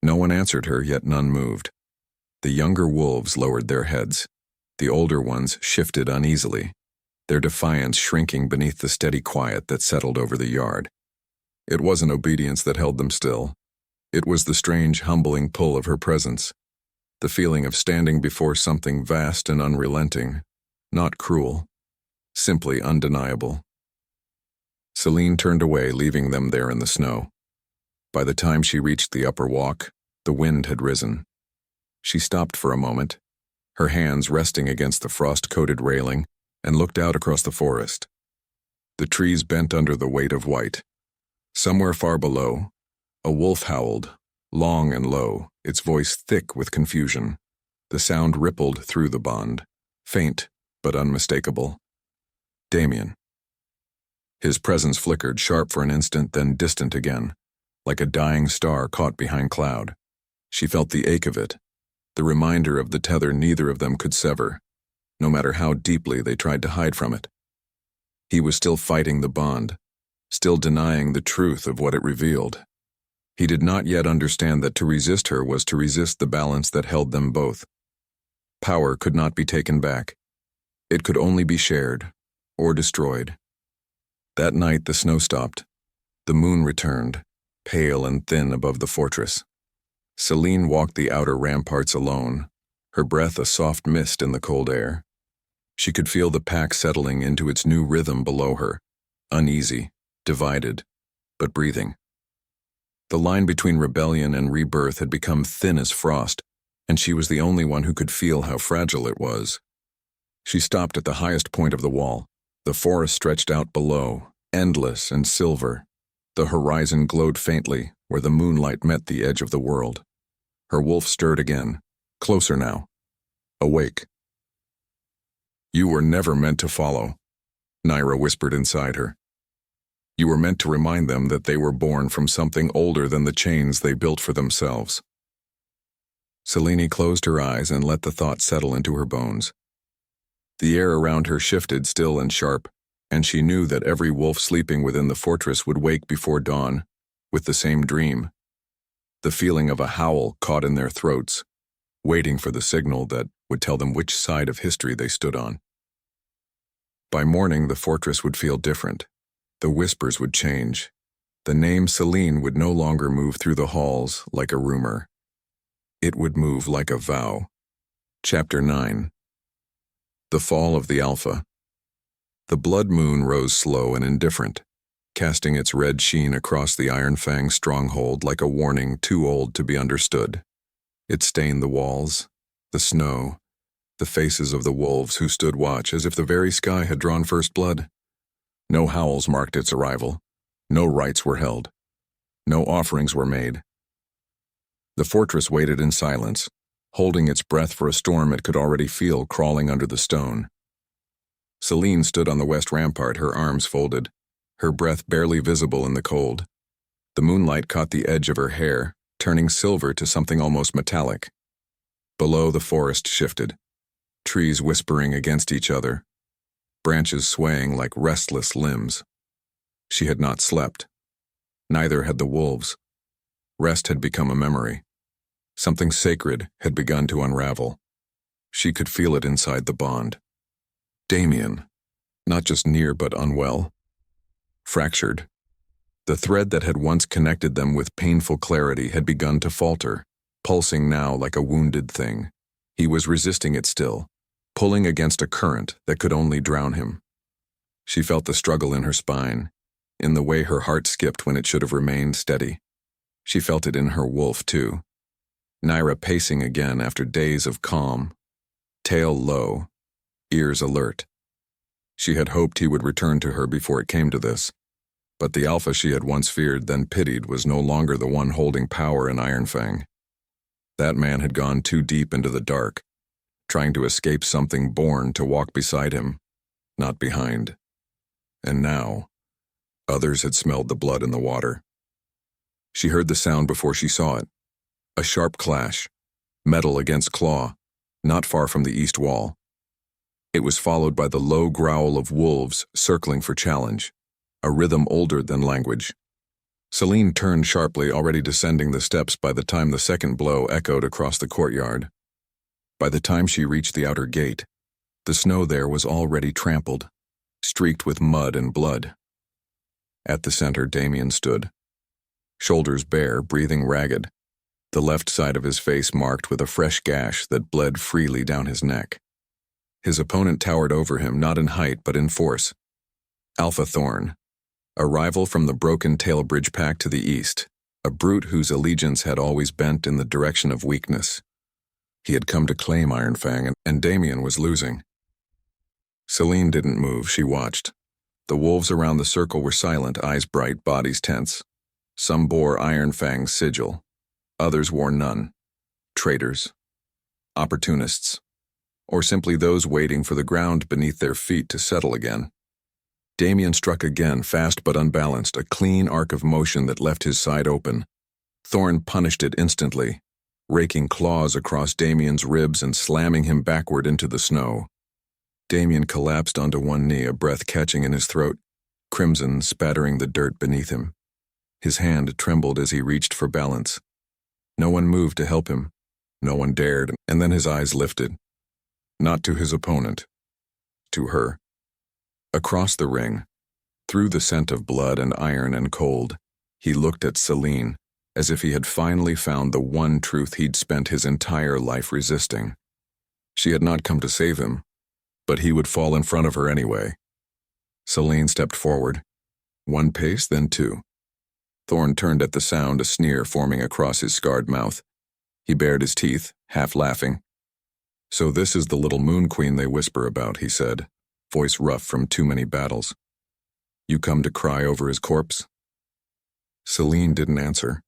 No one answered her, yet none moved. The younger wolves lowered their heads. The older ones shifted uneasily, their defiance shrinking beneath the steady quiet that settled over the yard. It wasn't obedience that held them still. It was the strange, humbling pull of her presence, the feeling of standing before something vast and unrelenting, not cruel, simply undeniable. Selene turned away, leaving them there in the snow. By the time she reached the upper walk, the wind had risen. She stopped for a moment, her hands resting against the frost-coated railing, and looked out across the forest. The trees bent under the weight of white. Somewhere far below, a wolf howled, long and low, its voice thick with confusion. The sound rippled through the bond, faint but unmistakable. Damien. His presence flickered, sharp for an instant, then distant again, like a dying star caught behind cloud. She felt the ache of it, the reminder of the tether neither of them could sever, no matter how deeply they tried to hide from it. He was still fighting the bond, still denying the truth of what it revealed. He did not yet understand that to resist her was to resist the balance that held them both. Power could not be taken back. It could only be shared, or destroyed. That night the snow stopped. The moon returned, pale and thin above the fortress. Selene walked the outer ramparts alone, her breath a soft mist in the cold air. She could feel the pack settling into its new rhythm below her, uneasy, divided, but breathing. The line between rebellion and rebirth had become thin as frost, and she was the only one who could feel how fragile it was. She stopped at the highest point of the wall. The forest stretched out below, endless and silver. The horizon glowed faintly where the moonlight met the edge of the world. Her wolf stirred again, closer now, awake. You were never meant to follow, Nyra whispered inside her. You were meant to remind them that they were born from something older than the chains they built for themselves. Selene closed her eyes and let the thought settle into her bones. The air around her shifted still and sharp, and she knew that every wolf sleeping within the fortress would wake before dawn, with the same dream. The feeling of a howl caught in their throats, waiting for the signal that would tell them which side of history they stood on. By morning, the fortress would feel different. The whispers would change. The name Selene would no longer move through the halls like a rumor. It would move like a vow. Chapter 9. The Fall of the Alpha. The blood moon rose slow and indifferent, casting its red sheen across the Iron Fang stronghold like a warning too old to be understood. It stained the walls, the snow, the faces of the wolves who stood watch as if the very sky had drawn first blood. No howls marked its arrival. No rites were held. No offerings were made. The fortress waited in silence, holding its breath for a storm it could already feel crawling under the stone. Selene stood on the west rampart, her arms folded, her breath barely visible in the cold. The moonlight caught the edge of her hair, turning silver to something almost metallic. Below, the forest shifted, trees whispering against each other, branches swaying like restless limbs. She had not slept. Neither had the wolves. Rest had become a memory. Something sacred had begun to unravel. She could feel it inside the bond. Damien, not just near but unwell. Fractured. The thread that had once connected them with painful clarity had begun to falter, pulsing now like a wounded thing. He was resisting it still, pulling against a current that could only drown him. She felt the struggle in her spine, in the way her heart skipped when it should have remained steady. She felt it in her wolf, too. Naira pacing again after days of calm, tail low, ears alert. She had hoped he would return to her before it came to this, but the Alpha she had once feared, then pitied, was no longer the one holding power in Iron Fang. That man had gone too deep into the dark, trying to escape something born to walk beside him, not behind. And now, others had smelled the blood in the water. She heard the sound before she saw it. A sharp clash, metal against claw, not far from the east wall. It was followed by the low growl of wolves circling for challenge, a rhythm older than language. Selene turned sharply, already descending the steps by the time the second blow echoed across the courtyard. By the time she reached the outer gate, the snow there was already trampled, streaked with mud and blood. At the center, Damien stood, shoulders bare, breathing ragged, the left side of his face marked with a fresh gash that bled freely down his neck. His opponent towered over him, not in height but in force. Alpha Thorn, a rival from the broken Tailbridge pack to the east, a brute whose allegiance had always bent in the direction of weakness. He had come to claim Iron Fang, and Damien was losing. Selene didn't move, she watched. The wolves around the circle were silent, eyes bright, bodies tense. Some bore Iron Fang's sigil. Others wore none. Traitors. Opportunists. Or simply those waiting for the ground beneath their feet to settle again. Damien struck again, fast but unbalanced, a clean arc of motion that left his side open. Thorn punished it instantly, raking claws across Damien's ribs and slamming him backward into the snow. Damien collapsed onto one knee, a breath catching in his throat, crimson spattering the dirt beneath him. His hand trembled as he reached for balance. No one moved to help him. No one dared, and then his eyes lifted. Not to his opponent. To her. Across the ring, through the scent of blood and iron and cold, he looked at Selene, as if he had finally found the one truth he'd spent his entire life resisting. She had not come to save him, but he would fall in front of her anyway. Selene stepped forward. One pace, then two. Thorn turned at the sound, a sneer forming across his scarred mouth. He bared his teeth, half laughing. "So this is the little moon queen they whisper about," he said, voice rough from too many battles. "You come to cry over his corpse?" Selene didn't answer.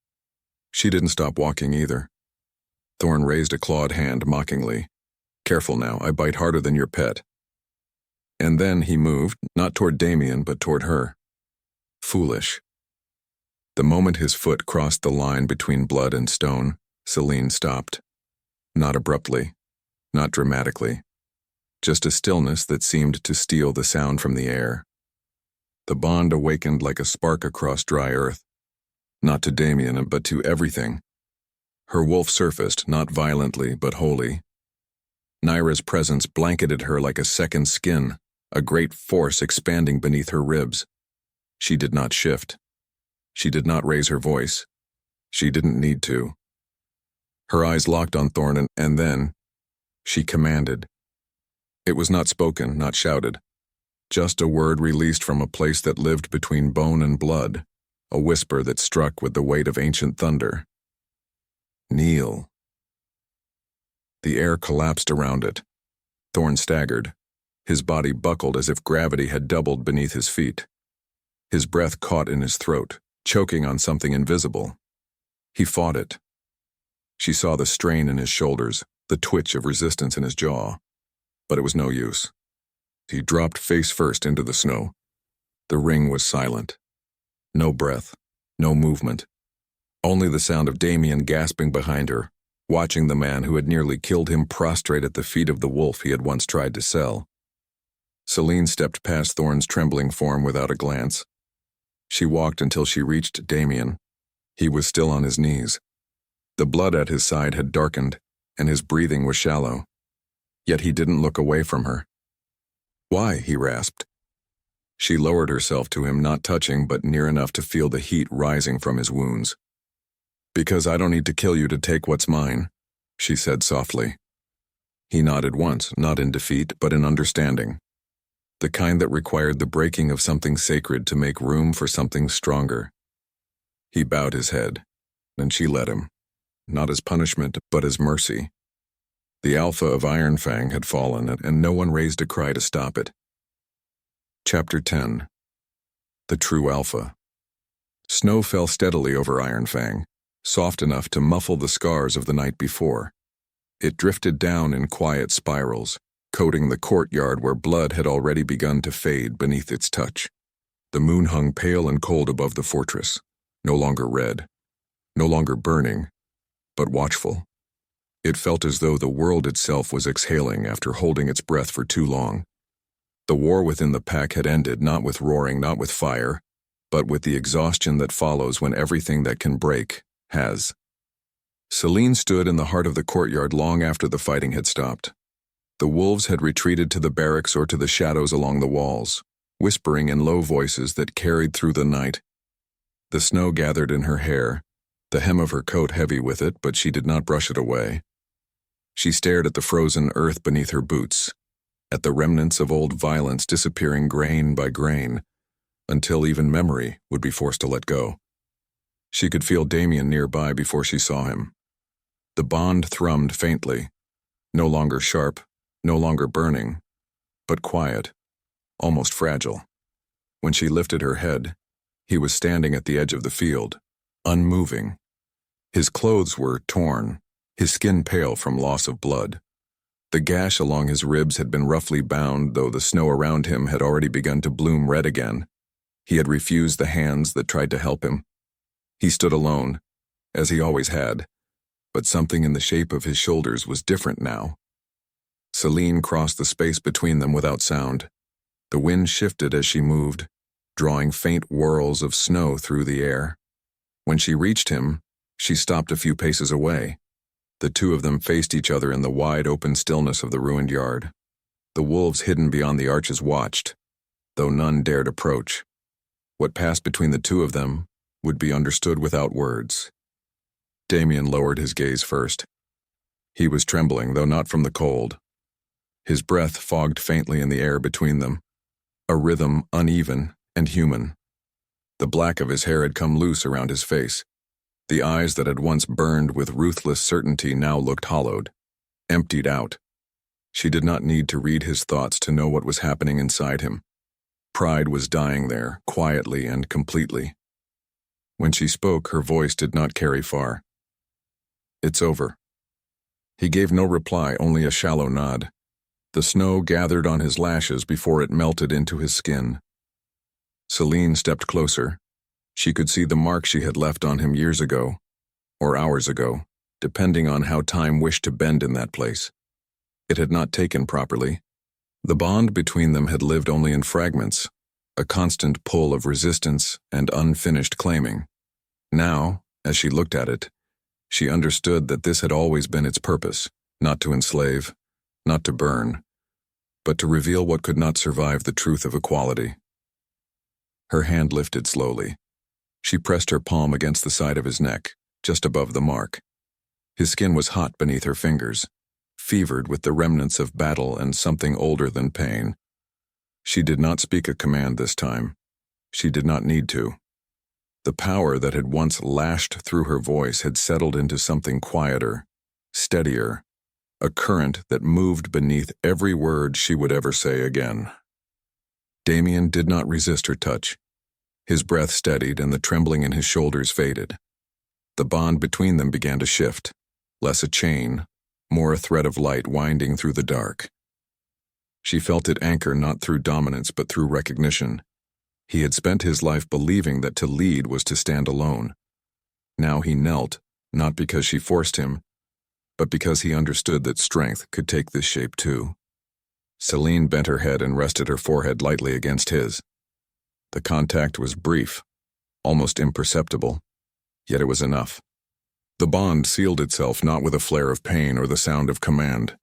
She didn't stop walking either. Thorn raised a clawed hand mockingly. "Careful now, I bite harder than your pet." And then he moved, not toward Damien, but toward her. Foolish. The moment his foot crossed the line between blood and stone, Selene stopped. Not abruptly, not dramatically. Just a stillness that seemed to steal the sound from the air. The bond awakened like a spark across dry earth. Not to Damien, but to everything. Her wolf surfaced, not violently, but wholly. Naira's presence blanketed her like a second skin, a great force expanding beneath her ribs. She did not shift. She did not raise her voice. She didn't need to. Her eyes locked on Thorn, and then she commanded. It was not spoken, not shouted. Just a word released from a place that lived between bone and blood, a whisper that struck with the weight of ancient thunder. "Kneel." The air collapsed around it. Thorn staggered. His body buckled as if gravity had doubled beneath his feet. His breath caught in his throat, choking on something invisible. He fought it. She saw the strain in his shoulders, the twitch of resistance in his jaw. But it was no use. He dropped face first into the snow. The ring was silent. No breath, no movement. Only the sound of Damien gasping behind her, watching the man who had nearly killed him prostrate at the feet of the wolf he had once tried to sell. Selene stepped past Thorne's trembling form without a glance. She walked until she reached Damien. He was still on his knees. The blood at his side had darkened, and his breathing was shallow. Yet he didn't look away from her. "Why?" he rasped. She lowered herself to him, not touching, but near enough to feel the heat rising from his wounds. "Because I don't need to kill you to take what's mine," she said softly. He nodded once, not in defeat, but in understanding. The kind that required the breaking of something sacred to make room for something stronger. He bowed his head, and she let him, not as punishment, but as mercy. The Alpha of Ironfang had fallen, and no one raised a cry to stop it. Chapter 10. The True Alpha. Snow fell steadily over Iron Fang, soft enough to muffle the scars of the night before. It drifted down in quiet spirals, coating the courtyard where blood had already begun to fade beneath its touch. The moon hung pale and cold above the fortress, no longer red, no longer burning, but watchful. It felt as though the world itself was exhaling after holding its breath for too long. The war within the pack had ended, not with roaring, not with fire, but with the exhaustion that follows when everything that can break has. Selene stood in the heart of the courtyard long after the fighting had stopped. The wolves had retreated to the barracks or to the shadows along the walls, whispering in low voices that carried through the night. The snow gathered in her hair, the hem of her coat heavy with it, but she did not brush it away. She stared at the frozen earth beneath her boots, at the remnants of old violence disappearing grain by grain, until even memory would be forced to let go. She could feel Damien nearby before she saw him. The bond thrummed faintly, no longer sharp, no longer burning, but quiet, almost fragile. When she lifted her head, he was standing at the edge of the field, unmoving. His clothes were torn, his skin pale from loss of blood. The gash along his ribs had been roughly bound, though the snow around him had already begun to bloom red again. He had refused the hands that tried to help him. He stood alone, as he always had, but something in the shape of his shoulders was different now. Selene crossed the space between them without sound. The wind shifted as she moved, drawing faint whirls of snow through the air. When she reached him, she stopped a few paces away. The two of them faced each other in the wide open stillness of the ruined yard. The wolves hidden beyond the arches watched, though none dared approach. What passed between the two of them would be understood without words. Damien lowered his gaze first. He was trembling, though not from the cold. His breath fogged faintly in the air between them, a rhythm uneven and human. The black of his hair had come loose around his face. The eyes that had once burned with ruthless certainty now looked hollowed, emptied out. She did not need to read his thoughts to know what was happening inside him. Pride was dying there, quietly and completely. When she spoke, her voice did not carry far. "It's over." He gave no reply, only a shallow nod. The snow gathered on his lashes before it melted into his skin. Selene stepped closer. She could see the mark she had left on him years ago, or hours ago, depending on how time wished to bend in that place. It had not taken properly. The bond between them had lived only in fragments, a constant pull of resistance and unfinished claiming. Now, as she looked at it, she understood that this had always been its purpose, not to enslave, not to burn, but to reveal what could not survive the truth of equality. Her hand lifted slowly. She pressed her palm against the side of his neck, just above the mark. His skin was hot beneath her fingers, fevered with the remnants of battle and something older than pain. She did not speak a command this time. She did not need to. The power that had once lashed through her voice had settled into something quieter, steadier, a current that moved beneath every word she would ever say again. Damien did not resist her touch. His breath steadied and the trembling in his shoulders faded. The bond between them began to shift, less a chain, more a thread of light winding through the dark. She felt it anchor not through dominance but through recognition. He had spent his life believing that to lead was to stand alone. Now he knelt, not because she forced him, but because he understood that strength could take this shape too. Selene bent her head and rested her forehead lightly against his. The contact was brief, almost imperceptible, yet it was enough. The bond sealed itself not with a flare of pain or the sound of command,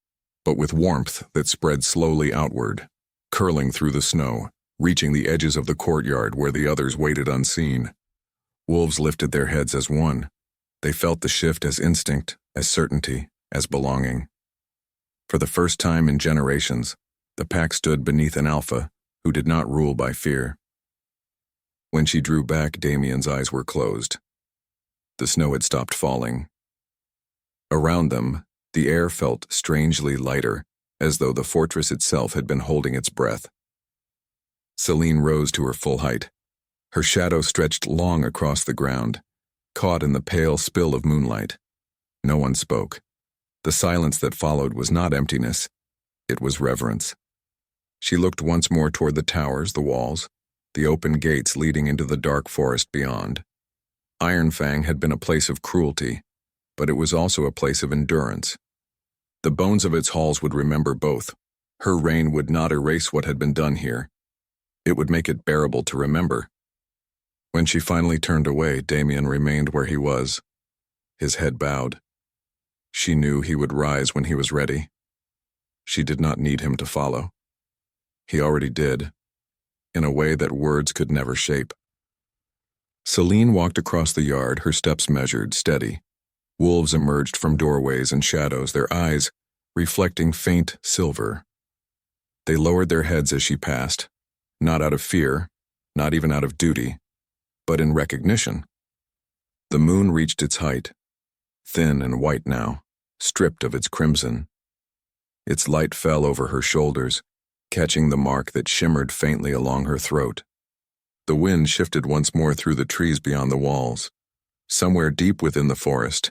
but with warmth that spread slowly outward, curling through the snow, reaching the edges of the courtyard where the others waited unseen. Wolves lifted their heads as one. They felt the shift as instinct, as certainty, as belonging. For the first time in generations, the pack stood beneath an alpha who did not rule by fear. When she drew back, Damien's eyes were closed. The snow had stopped falling. Around them, the air felt strangely lighter, as though the fortress itself had been holding its breath. Selene rose to her full height. Her shadow stretched long across the ground, caught in the pale spill of moonlight. No one spoke. The silence that followed was not emptiness, it was reverence. She looked once more toward the towers, the walls, the open gates leading into the dark forest beyond. Iron Fang had been a place of cruelty, but it was also a place of endurance. The bones of its halls would remember both. Her reign would not erase what had been done here. It would make it bearable to remember. When she finally turned away, Damien remained where he was, his head bowed. She knew he would rise when he was ready. She did not need him to follow. He already did, in a way that words could never shape. Selene walked across the yard, her steps measured, steady. Wolves emerged from doorways and shadows, their eyes reflecting faint silver. They lowered their heads as she passed, not out of fear, not even out of duty, but in recognition. The moon reached its height, thin and white now, stripped of its crimson. Its light fell over her shoulders, catching the mark that shimmered faintly along her throat. The wind shifted once more through the trees beyond the walls. Somewhere deep within the forest,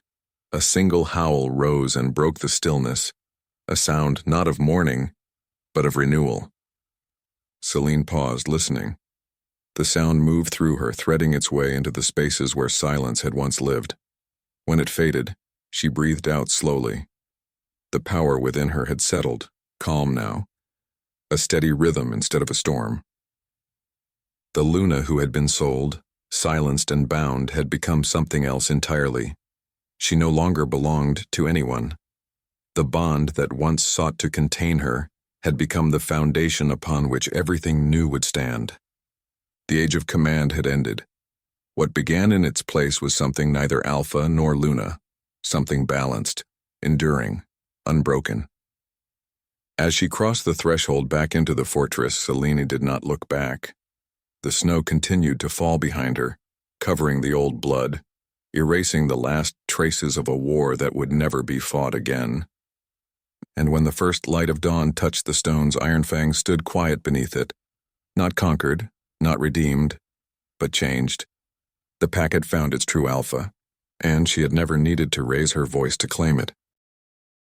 a single howl rose and broke the stillness, a sound not of mourning, but of renewal. Selene paused, listening. The sound moved through her, threading its way into the spaces where silence had once lived. When it faded, she breathed out slowly. The power within her had settled, calm now, a steady rhythm instead of a storm. The Luna who had been sold, silenced and bound, had become something else entirely. She no longer belonged to anyone. The bond that once sought to contain her had become the foundation upon which everything new would stand. The age of command had ended. What began in its place was something neither Alpha nor Luna, something balanced, enduring, unbroken. As she crossed the threshold back into the fortress, Selene did not look back. The snow continued to fall behind her, covering the old blood, erasing the last traces of a war that would never be fought again. And when the first light of dawn touched the stones, Iron Fang stood quiet beneath it, not conquered, not redeemed, but changed. The pack had found its true alpha, and she had never needed to raise her voice to claim it.